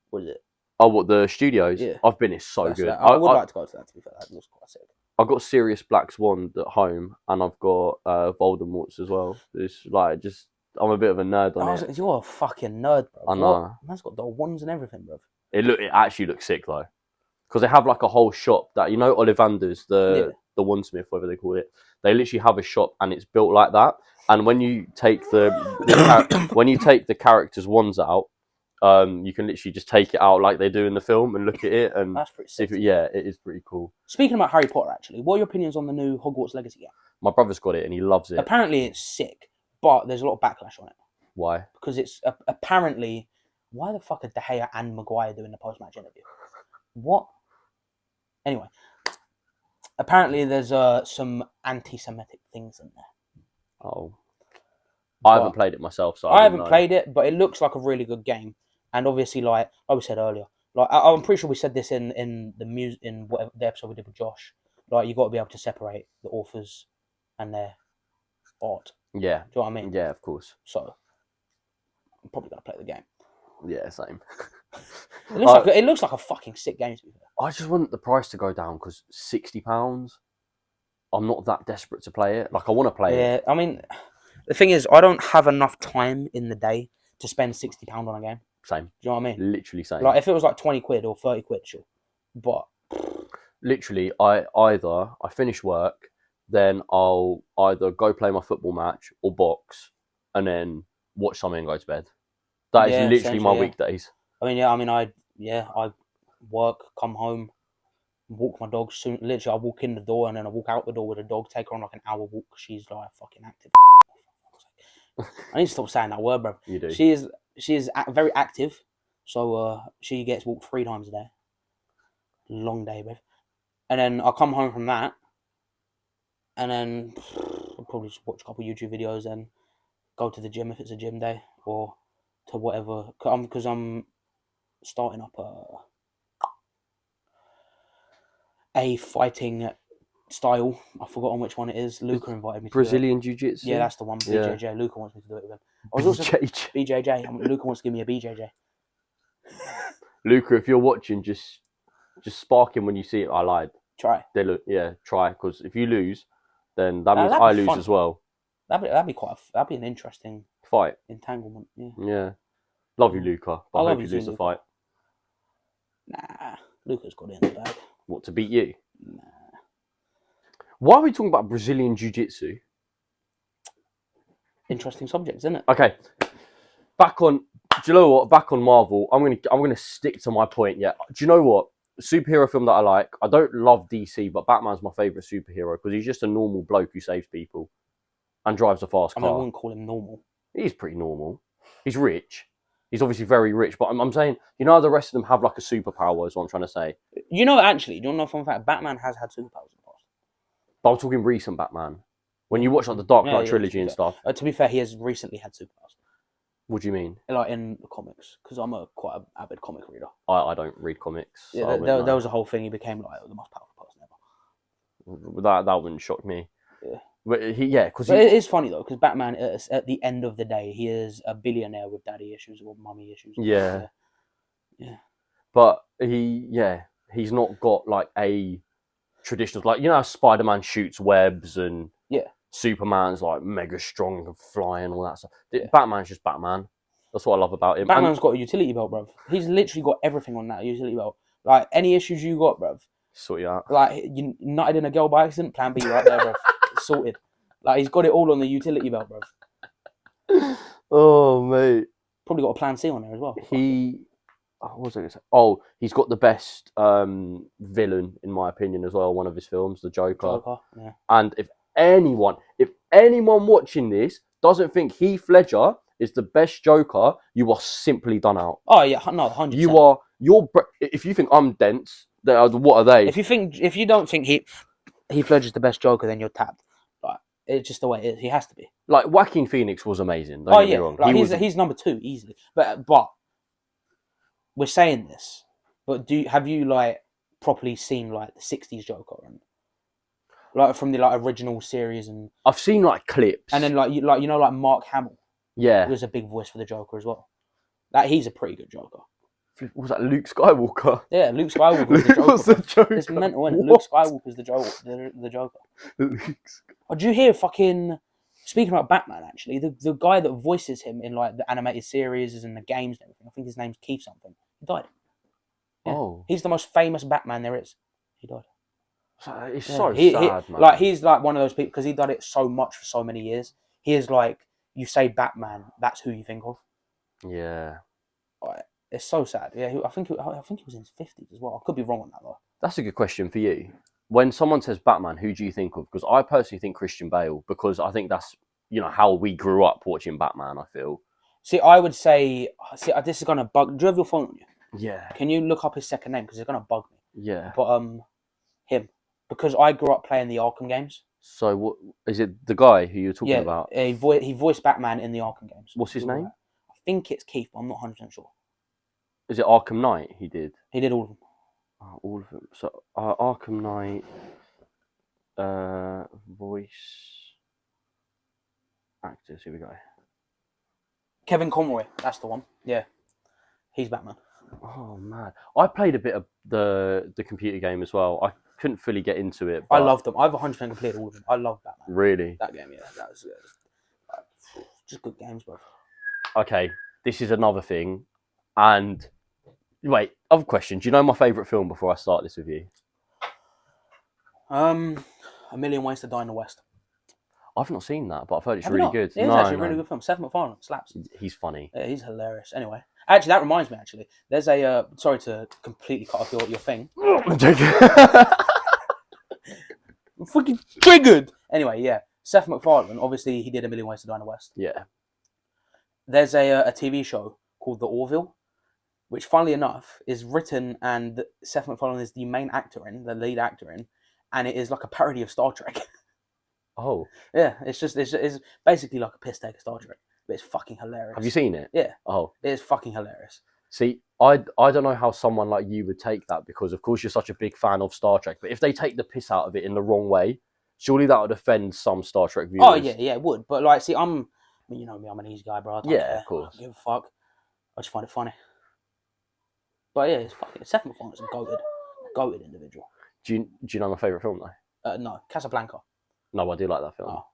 what is it? Oh, what, the studios? Yeah. I've been. It's so good. I would like to go to that, to be fair. That was quite sick. I've got Sirius Black's wand at home, and I've got Voldemort's as well. It's like, I'm a bit of a nerd on it. You're a fucking nerd, bro. I know. Man's got the wands and everything, bro. It actually looks sick, though. Because they have like a whole shop that, Ollivander's, the Wandsmith, whatever they call it. They literally have a shop, and it's built like that. And when you take when you take the characters' wands out, you can literally just take it out like they do in the film and look at it. And that's pretty sick. It is pretty cool. Speaking about Harry Potter, actually, what are your opinions on the new Hogwarts Legacy game? My brother's got it and he loves it. Apparently it's sick, but there's a lot of backlash on it. Why? Because it's apparently... Why the fuck are De Gea and Maguire doing the post-match interview? What? Anyway. Apparently there's some anti-Semitic things in there. Oh. I haven't played it myself, so I haven't played it, but it looks like a really good game. And obviously, like we said earlier, like I'm pretty sure we said this in the episode we did with Josh. Like, you got to be able to separate the authors and their art. Yeah. Do you know what I mean? Yeah, of course. So I'm probably gonna play the game. Yeah, same. It looks like a fucking sick game, to be fair. I just want the price to go down because £60. I'm not that desperate to play it. Like, I want to play it. Yeah, I mean, the thing is, I don't have enough time in the day to spend £60 on a game. Same. Do you know what I mean? Literally same. Like, if it was like 20 quid or 30 quid, sure. But literally, I finish work, then I'll either go play my football match or box, and then watch something and go to bed. That is literally my weekdays. I work, come home, walk my dog. Literally, I walk in the door and then I walk out the door with the dog. Take her on like an hour walk. She's like fucking active. I need to stop saying that word, bro. You do. She is very active, so she gets walked 3 times a day. Long day, bro. And then I come home from that, and then I'll probably just watch a couple YouTube videos and go to the gym if it's a gym day, or to whatever. Because I'm starting up a fighting style. I've forgotten which one it is. Luca invited me to Brazilian Jiu-Jitsu? Yeah, that's the one. BJJ. Yeah. Luca wants me to do it with him. BJJ. Luca wants to give me a BJJ. Luca, if you're watching, just spark him when you see it. I lied. Try. Try. Because if you lose, then that means I lose as well. That'd be an interesting fight. Entanglement. Yeah. Yeah. Love you, Luca. But I hope you lose the fight. Nah, Luca's got it in the bag. What, to beat you? Nah. Why are we talking about Brazilian Jiu-Jitsu? Interesting subject, isn't it? Okay. Do you know what? Back on Marvel, I'm gonna stick to my point. Yeah. Do you know what? Superhero film that I like. I don't love DC, but Batman's my favourite superhero because he's just a normal bloke who saves people and drives a fast car. I wouldn't call him normal. He's pretty normal. He's rich. He's obviously very rich, but I'm saying, how the rest of them have like a superpower is what I'm trying to say. Actually, do you know fun fact? Batman has had superpowers in the past. But I'm talking recent Batman. When you watch like the Dark Knight trilogy and stuff. To be fair, he has recently had superpowers. What do you mean? Like in the comics, because I'm quite an avid comic reader. I don't read comics. Yeah, so there was a whole thing. He became like the most powerful person ever. That wouldn't shock me. Yeah. But it is funny though, because Batman, at the end of the day, he is a billionaire with daddy issues or mummy issues. Yeah. Yeah. But he's not got like a traditional, like, how Spider-Man shoots webs and Superman's like mega strong and flying and all that stuff. Yeah. Batman's just Batman. That's what I love about him. Batman's got a utility belt, bruv. He's literally got everything on that utility belt. Like, any issues you got, bruv. Sort you out. Like, you nutted in a girl by accident, plan B right there, bruv. Sorted. Like, he's got it all on the utility belt, bruv. Oh, mate. Probably got a plan C on there as well. What was I going to say? Oh, he's got the best villain, in my opinion, as well. One of his films, the Joker. Yeah. And if anyone watching this doesn't think Heath Ledger is the best Joker, you are simply done out. Oh yeah, no, 100%. If you think I'm dense, what are they? If you don't think Heath Ledger's the best Joker, then you're tapped. Like, it's just the way it is. He has to be. Like, Joaquin Phoenix was amazing. Don't get me wrong. Like, he's number 2 easily. But we're saying this, but have you like properly seen like the '60s Joker and like from the like original series? And I've seen like clips, and then like Mark Hamill, yeah, who was a big voice for the Joker as well. That he's a pretty good Joker. Was that Luke Skywalker? Yeah, Luke Skywalker was the Joker. Was the Joker. It's mental, isn't it? Luke Skywalker's the Joker. Oh, did you hear fucking... Speaking about Batman, actually, the guy that voices him in like the animated series and the games and everything, I think his name's Keith something. He died. Yeah. Oh. He's the most famous Batman there is. He died. It's so sad, man. Like, he's like one of those people, because he done it so much for so many years. He is like, you say Batman, that's who you think of. Yeah. It's so sad. Yeah, I think he was in his 50s as well. I could be wrong on that though. That's a good question for you. When someone says Batman, who do you think of? Because I personally think Christian Bale, because I think that's, how we grew up watching Batman, I feel. See, I would say... this is going to bug... Do you have your phone on you? Yeah. Can you look up his second name? Because it's going to bug me. Yeah. But, him. Because I grew up playing the Arkham games. So, what is it, the guy who you're talking about? Yeah, he voiced Batman in the Arkham games. What's his name? I think it's Keith, but I'm not 100% sure. Is it Arkham Knight he did? He did all of them. Oh, all of them. So, Arkham Knight, voice actors, here we go. Kevin Conroy, that's the one. Yeah. He's Batman. Oh, man. I played a bit of the computer game as well. I couldn't fully get into it. I loved them. I've 100% completed all of them. I love Batman. Really? That game, yeah. That was just good games, bro. Okay, this is another thing. And, wait, other question. Do you know my favourite film before I start this with you? A Million Ways to Die in the West. I've not seen that, but I've heard it's Have you really not? good. Yeah, it's actually a really good film. Seth MacFarlane slaps. He's funny. Yeah, he's hilarious. Anyway, actually, that reminds me. Actually, there's a. Sorry to completely cut off your thing. I'm joking. I'm fucking triggered. Anyway, yeah, Seth MacFarlane. Obviously, he did A Million Ways to Die in the West. Yeah. There's a TV show called The Orville, which, funnily enough, is written and Seth MacFarlane is the main actor in, the lead actor in, and it is like a parody of Star Trek. Oh. Yeah, it's basically like a piss take of Star Trek, but it's fucking hilarious. Have you seen it? Yeah. Oh. It's fucking hilarious. See, I don't know how someone like you would take that, because of course you're such a big fan of Star Trek, but if they take the piss out of it in the wrong way, surely that would offend some Star Trek viewers. Oh yeah, it would. But like, see, you know me, I'm an easy guy, bro. I don't care. Of course. I don't give a fuck. I just find it funny. But yeah, it's fucking... Seth MacFarlane's a goated individual. Do you know my favourite film though? No, Casablanca. No, I do like that film. Oh.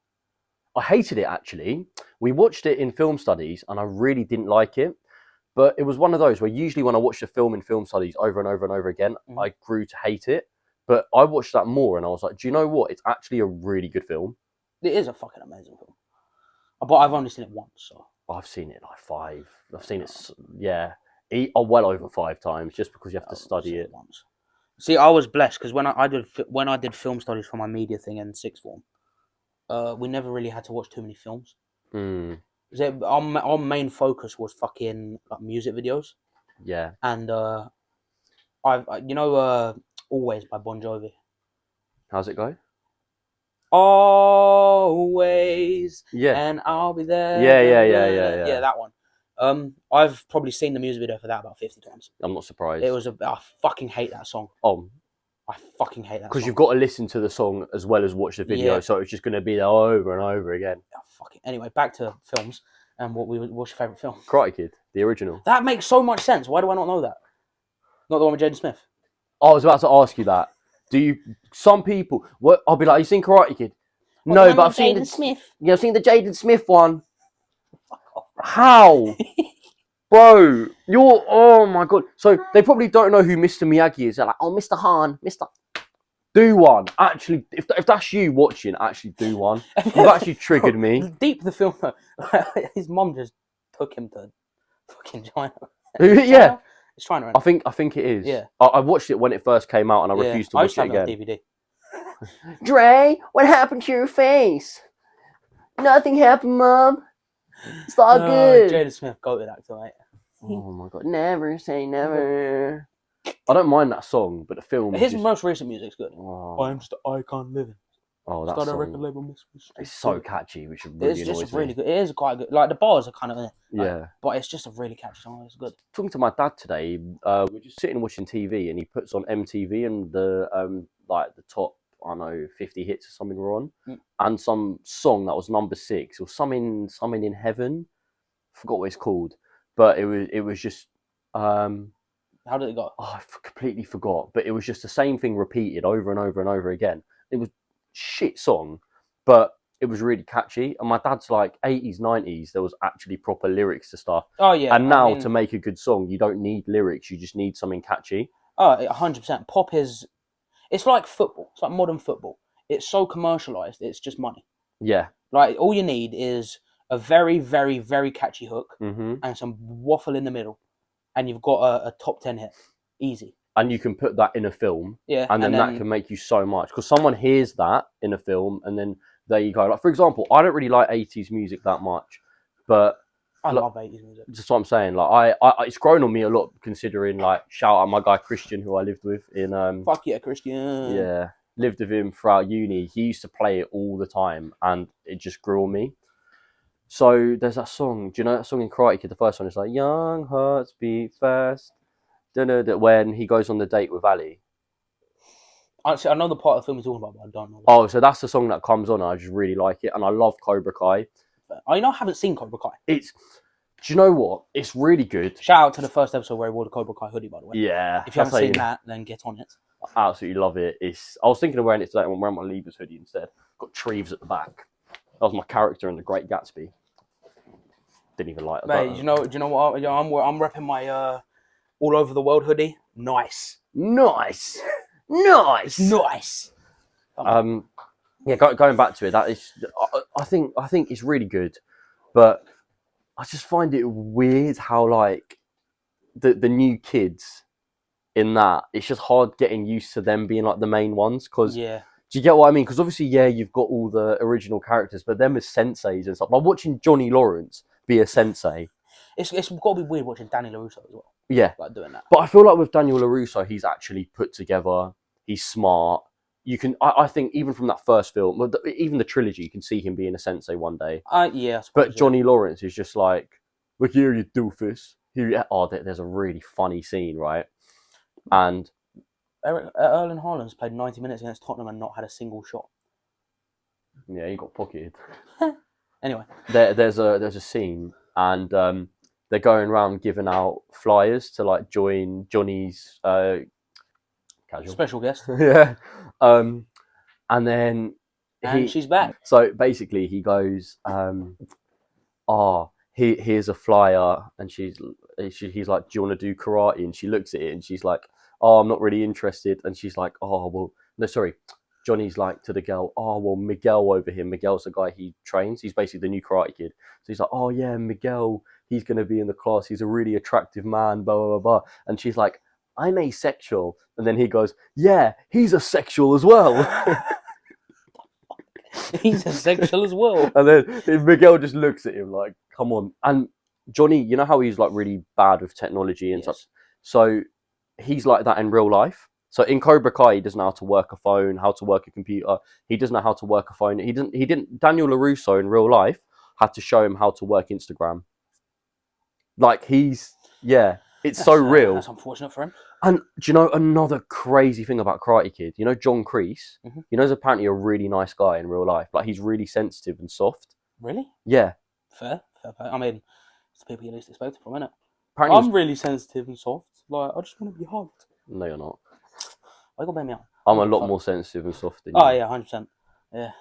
I hated it, actually. We watched it in film studies and I really didn't like it. But it was one of those where usually when I watched a film in film studies over and over and over again, I grew to hate it. But I watched that more and I was like, do you know what? It's actually a really good film. It is a fucking amazing film. But I've only seen it once, so... I've seen it like 5. I've seen it, well over 5 times, just because you have to study it once. See, I was blessed because when I did film studies for my media thing in sixth form, we never really had to watch too many films. Our main focus was fucking like music videos. Yeah. And Always by Bon Jovi. How's it go? Always. Yeah. And I'll be there. Yeah. Yeah, that one. I've probably seen the music video for that about 50 times. I'm not surprised. I fucking hate that song. I fucking hate that song. Because you've got to listen to the song as well as watch the video, so it's just going to be there over and over again. Anyway, back to films and what's your favourite film? Karate Kid, the original. That makes so much sense. Why do I not know that? Not the one with Jaden Smith. I was about to ask you that. Some people, I'll be like, you seen Karate Kid? No, but I've seen I've seen the Jaden Smith one. How? Bro, oh my god. So they probably don't know who Mr. Miyagi is. They're like, oh, Mr. Han, do one. Actually, if that's you watching, actually do one. You've actually triggered me. Deep the film, his mom just took him to fucking China. Yeah. It's China. I think it is. Yeah. I watched it when it first came out and I refused to watch it again. DVD. Dre, what happened to your face? Nothing happened, Mom. It's all good. Jaden Smith, goated actor, mate. Oh my god, never say never. I don't mind that song, but the film. His most recent music's good. Oh. I'm just an icon living. Oh, that Start a song. record label. It's so catchy, which really It's annoys just me. really good. It is quite good. Like the bars are kind of Yeah. but it's just a really catchy song. It's good. Talking to my dad today, we're just sitting watching TV, and he puts on MTV and the like the top, I don't know, 50 hits or something were on, and some song that was number 6 or something in heaven. Forgot what it's called, but it was just How did it go? oh, I completely forgot, but it was just the same thing repeated over and over and over again. It was shit song, but it was really catchy. And my dad's like 80s, 90s, there was actually proper lyrics to stuff. Oh yeah. And now to make a good song, you don't need lyrics, you just need something catchy. Oh, 100%. Pop is, it's like football. It's like modern football. It's so commercialized. It's just money. Yeah. Like all you need is a very, very, very catchy hook Mm-hmm. and some waffle in the middle, and you've got a top 10 hit, easy. And you can put that in a film, and then that can make you so much, because someone hears that in a film, and then there you go. Like for example, I don't really like 80s music that much, but I love 80s music. That's what I'm saying. Like I it's grown on me a lot, considering like shout out my guy Christian, who I lived with in Fuck yeah, Christian. Yeah, lived with him throughout uni. He used to play it all the time, and it just grew on me. So there's that song. Do you know that song in Karate Kid? The first one is like "Young Hearts Beat Fast." When he goes on the date with Ali. Actually, I know the part of the film he's talking about, but I don't know. Oh, so that's the song that comes on. I just really like it, and I love Cobra Kai. I haven't seen Cobra Kai. Do you know what? It's really good. Shout out to the first episode where he wore the Cobra Kai hoodie, by the way. Yeah. If you haven't seen that, then get on it. I absolutely love it. I was thinking of wearing it today. I'm wearing my Leavers hoodie instead. Got Treves at the back. That was my character in The Great Gatsby. Didn't even like that. Mate, do you know what? I'm repping my all over the world hoodie. Nice. Yeah, going back to it, that is, I think it's really good, but I just find it weird how like the new kids in that, it's just hard getting used to them being like the main ones, because do you get what I mean? Because obviously, you've got all the original characters, but them as senseis and stuff. Like watching Johnny Lawrence be a sensei. It's got to be weird watching Danny LaRusso as well. Yeah, like doing that. But I feel like with Daniel LaRusso, he's actually put together. He's smart. You can, I think, even from that first film, even the trilogy, you can see him being a sensei one day. Yeah. But Johnny Lawrence is just like, look here, you doofus. There's a really funny scene, right? And Erling Haaland's played 90 minutes against Tottenham and not had a single shot. Yeah, he got pocketed. Anyway, there's a scene, and they're going around giving out flyers to like join Johnny's casual special guest. Yeah, and then she's back. So basically, he goes, here's a flyer, and he's like, do you want to do karate? And she looks at it, and she's like, oh, I'm not really interested. And she's like, oh well, no, sorry. Johnny's like to the girl, oh well, Miguel over here. Miguel's the guy he trains. He's basically the new Karate Kid. So he's like, oh yeah, Miguel, he's going to be in the class. He's a really attractive man, blah, blah, blah, blah. And she's like, I'm asexual. And then he goes, yeah, he's asexual as well. He's asexual as well. And then Miguel just looks at him like, come on. And Johnny, you know how he's like really bad with technology and stuff? So he's like that in real life. So in Cobra Kai, he doesn't know how to work a phone, how to work a computer. He doesn't know how to work a phone. Daniel LaRusso in real life had to show him how to work Instagram. Like it's so real. That's unfortunate for him. And do you know another crazy thing about Karate Kid? You know John Kreese? Mm-hmm. You know, he's apparently a really nice guy in real life. Like, he's really sensitive and soft. Really? Yeah. Fair. I mean, it's the people you least expect it from, isn't it? Apparently I'm really sensitive and soft. Like, I just want to be hugged. No, you're not. Why you got me out? I'm a lot more sensitive and soft than you. Oh, yeah, 100%. Yeah.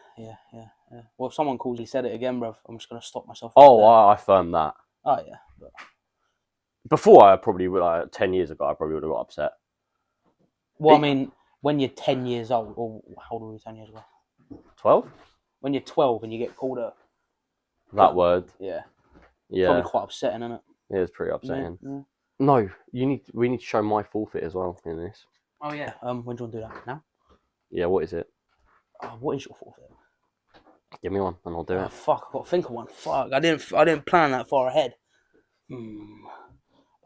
Well, if someone calls, he said it again, bruv, I'm just going to stop myself. I affirm that. Oh, yeah. But... Before, I probably would, 10 years ago, I probably would have got upset. Well, I mean, when you're 10 years old, or how old were you 10 years ago? 12? When you're 12 and you get called a... That word. Yeah. Yeah. Probably quite upsetting, isn't it? Yeah, it's pretty upsetting. Yeah. No, we need to show my forfeit as well in this. Oh, yeah. When do you want to do that? Now? Yeah, what is it? What is your forfeit? Give me one and I'll do it. Fuck, I've got to think of one. Fuck, I didn't plan that far ahead.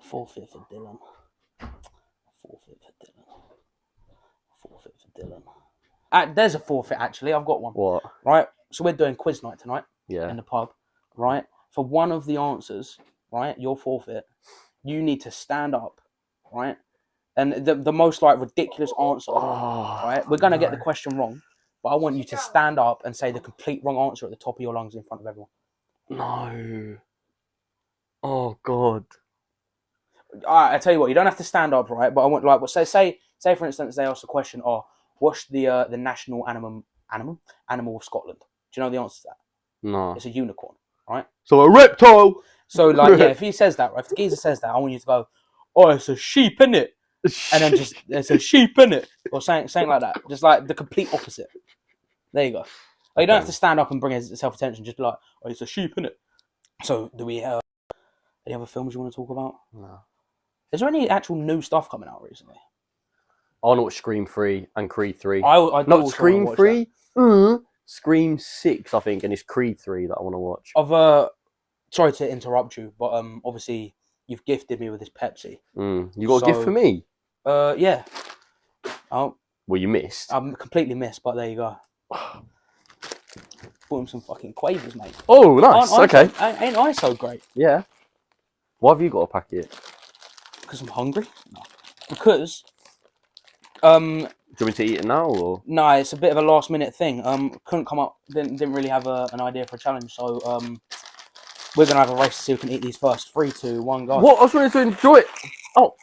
Forfeit for Dylan. There's a forfeit, actually. I've got one. What? Right? So we're doing quiz night tonight in the pub, right? For one of the answers, right, your forfeit, you need to stand up, right? And the most, like, ridiculous answer, right? We're going to get the question wrong, but I want you to stand up and say the complete wrong answer at the top of your lungs in front of everyone. No. Oh, God. All right, I tell you what, you don't have to stand up, right? But I want, like, say for instance, they ask the question, what's the national animal of Scotland? Do you know the answer to that? No. It's a unicorn, right? So a reptile. So, like, yeah, if he says that, right? If the geezer says that, I want you to go, oh, it's a sheep, innit? And then just, it's a sheep, innit? Or saying like that. Just like the complete opposite. There you go. Like, you don't have to stand up and bring self-attention. Just be like, oh, it's a sheep, innit? So, do we have any other films you want to talk about? No. Is there any actual new stuff coming out recently? I want to watch Scream 3 and Creed 3. Not Scream 3? Scream 6, I think, and it's Creed 3 that I want to watch. Sorry to interrupt you, but obviously you've gifted me with this Pepsi. You got a gift for me? Yeah. Oh. Well, you missed. I'm completely missed, but there you go. Bought him some fucking quavers, mate. Oh, nice. Okay. Ain't I so great? Yeah. Why have you got a packet? Because I'm hungry? No. Because... Do you want me to eat it now, or...? No, it's a bit of a last-minute thing. Couldn't come up... Didn't really have an idea for a challenge, so... we're going to have a race to see who can eat these first. 3, 2, 1, go. What? I was trying to enjoy it. Oh.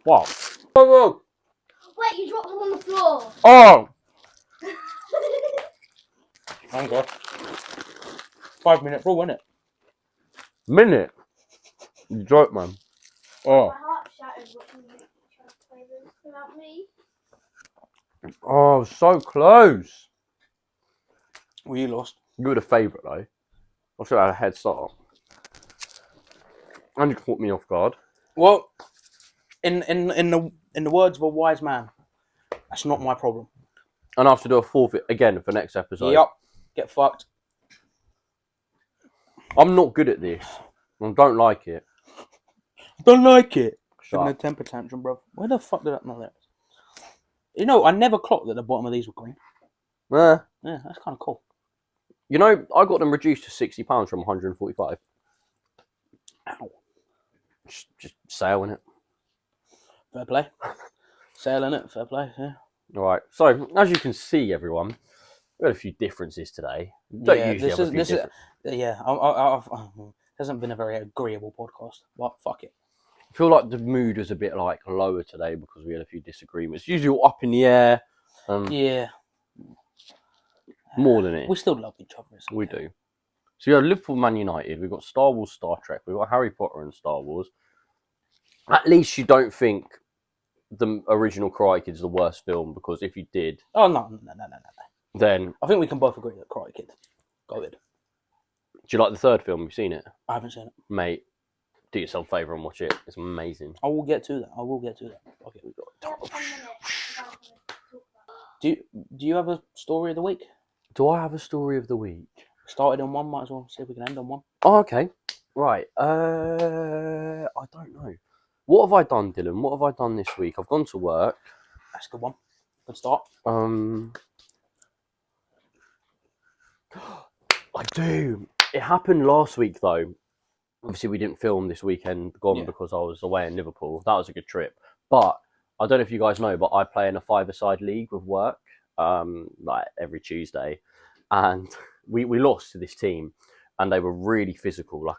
Wow. Whoa. Wait, you dropped them on the floor. Oh. Okay. 5-minute rule, isn't it? Minute? You joke, man. Oh. My heart shattered watching you without me. Oh, so close. Well, you lost. You were the favourite, though. I should have had a head start. And you caught me off guard. Well, in the words of a wise man, that's not my problem. And I have to do a forfeit again for next episode. Yep. Get fucked. I'm not good at this. I don't like it. Don't like it. Shut a temper tantrum, bro. Where the fuck did that know that? You know, I never clocked that the bottom of these were green. Yeah, that's kind of cool. You know, I got them reduced to £60 from 145. Ow. Just sale in it. Fair play. Sale in it. Fair play. Yeah. All right. So as you can see, everyone, we had a few differences today. It hasn't been a very agreeable podcast, but fuck it. I feel like the mood was a bit like lower today because we had a few disagreements. Usually all up in the air. Yeah. More than it. We still love each other. We do. So you have Liverpool, Man United. We've got Star Wars, Star Trek. We've got Harry Potter and Star Wars. At least you don't think the original Karate Kid is the worst film, because if you did... Oh, no. Then... I think we can both agree that Karate Kid. Go ahead. Do you like the third film? Have you seen it? I haven't seen it. Mate, do yourself a favour and watch it. It's amazing. I will get to that. Okay, we've got... Do you have a story of the week? Do I have a story of the week? Started on one, might as well see if we can end on one. Oh, okay. Right. I don't know. What have I done, Dylan? What have I done this week? I've gone to work. That's a good one. Good start. I do. It happened last week, though. Obviously, we didn't film this weekend gone because I was away in Liverpool. That was a good trip. But I don't know if you guys know, but I play in a five-a-side league with work, like every Tuesday. And we lost to this team, and they were really physical. Like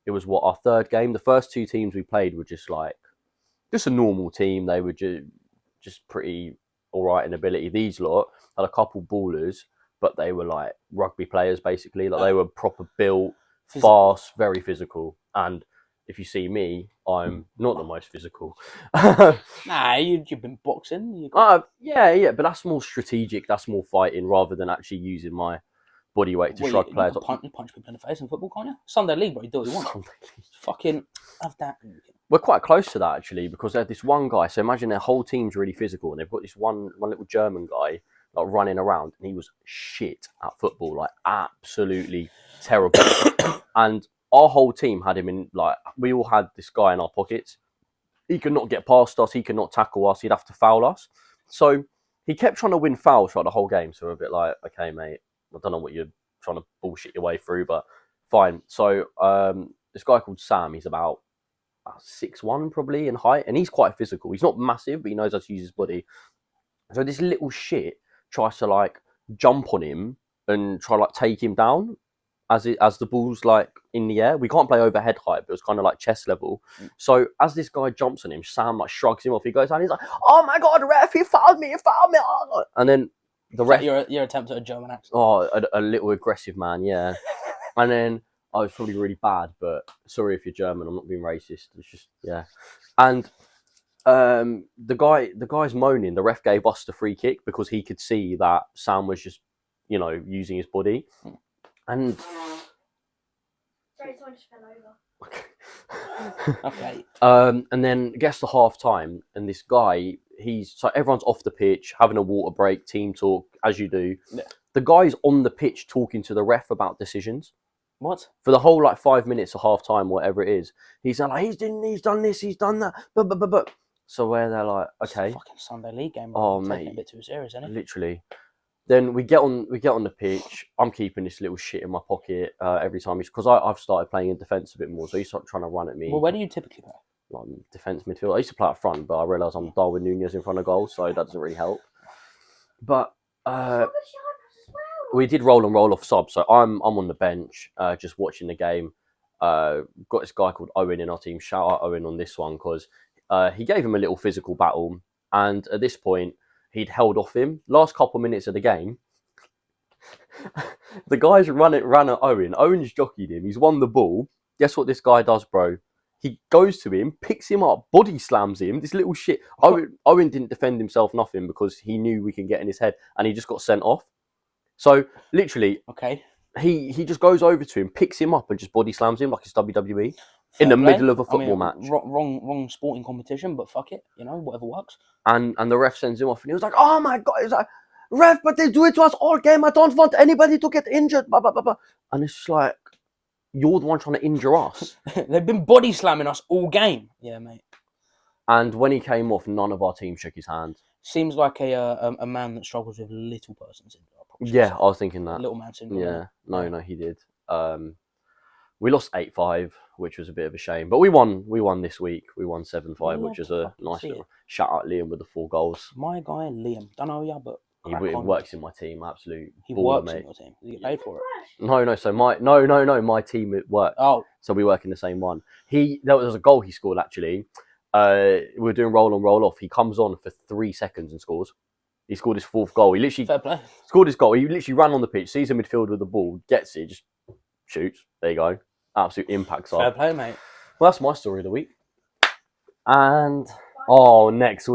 it was our third game. The first two teams we played were just a normal team. They were just pretty all right in ability. These lot had a couple ballers, but they were like rugby players basically. Like they were proper built, fast, very physical, and if you see me, I'm not the most physical. Nah, you've been boxing. Yeah, but that's more strategic. That's more fighting rather than actually using my body weight to shrug players. You punch people in the face in football, can't you? Sunday League, bro, you do what you want. Sunday League. Fucking have that. We're quite close to that actually, because they have this one guy. So imagine their whole team's really physical, and they've got this one little German guy like running around, and he was shit at football, like absolutely terrible. And our whole team had him in, like, we all had this guy in our pockets. He could not get past us. He could not tackle us. He'd have to foul us. So he kept trying to win fouls throughout the whole game. So we're a bit like, okay, mate, I don't know what you're trying to bullshit your way through, but fine. So this guy called Sam, he's about 6'1" probably in height, and he's quite physical. He's not massive, but he knows how to use his body. So this little shit tries to like jump on him and try like take him down as the ball's like in the air. We can't play overhead height, but it was kind of like chest level. So as this guy jumps on him, Sam like shrugs him off. He goes down. He's like, "Oh my god, ref! He fouled me! He fouled me!" And then the ref, your attempt at a German accent. Oh, a little aggressive man, yeah. And then I was probably really bad, but sorry if you're German. I'm not being racist. It's just yeah. And the guy's moaning. The ref gave us the free kick because he could see that Sam was just, using his body. And sorry, someone just fell over. Okay. And then it gets to half time, and this guy, so everyone's off the pitch having a water break, team talk, as you do. Yeah. The guy's on the pitch talking to the ref about decisions. What? For the whole 5 minutes of half time, whatever it is, he's like, he's done this, he's done that, but. So where they're like, okay, it's a fucking Sunday League game. Bro. Oh, mate, mate, a bit too serious, isn't it? Literally. Then we get on the pitch. I'm keeping this little shit in my pocket every time, because I've started playing in defence a bit more. So he's trying to run at me. Well, where do you typically play? Like defence midfield. I used to play up front, but I realise I'm Darwin Núñez in front of goal, so that doesn't really help. But we did roll and roll off sub, so I'm on the bench just watching the game. Got this guy called Owen in our team. Shout out Owen on this one, because he gave him a little physical battle, and at this point he'd held off him. Last couple of minutes of the game, the guys ran at Owen. Owen's jockeyed him. He's won the ball. Guess what this guy does, bro? He goes to him, picks him up, body slams him. This little shit. Owen didn't defend himself, nothing, because he knew we can get in his head, and he just got sent off. So literally, okay, he just goes over to him, picks him up, and just body slams him like it's WWE in the middle of a football match. Wrong sporting competition, but fuck it, whatever works. And the ref sends him off, and he was like, "Oh my god!" He's like, "Ref, but they do it to us all game. I don't want anybody to get injured." Blah, blah, blah, blah. And it's just like, you're the one trying to injure us. They've been body slamming us all game. Yeah, mate. And when he came off, none of our team shook his hand. Seems like a man that struggles with little person syndrome. Yeah, I was thinking that. Little man syndrome. Yeah, no, he did. We lost 8-5, which was a bit of a shame. But we won this week. We won 7-5, which was a nice little shout out Liam with the 4 goals. My guy, Liam. Don't know ya, but he works in my team, absolute he baller, works mate. in your team. Does he get paid for it? No. So my team at work. Oh, so we work in the same one. There was a goal he scored actually. We were doing roll on, roll off. He comes on for 3 seconds and scores. He scored his 4th goal. He literally fair play. Scored his goal. He literally ran on the pitch, sees a midfielder with the ball, gets it, just shoots. There you go. Absolute impact side. Fair play, mate. Well, that's my story of the week. And next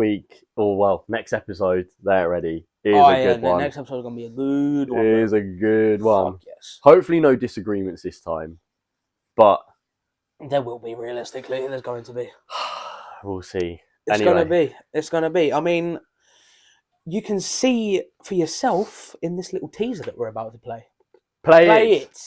episode, they're ready. Is a good one. Next episode is gonna be a good one. It is a good one. Fuck yes. Hopefully, no disagreements this time, but there will be. Realistically, there's going to be. We'll see. It's gonna be. I mean, you can see for yourself in this little teaser that we're about to play. Play it.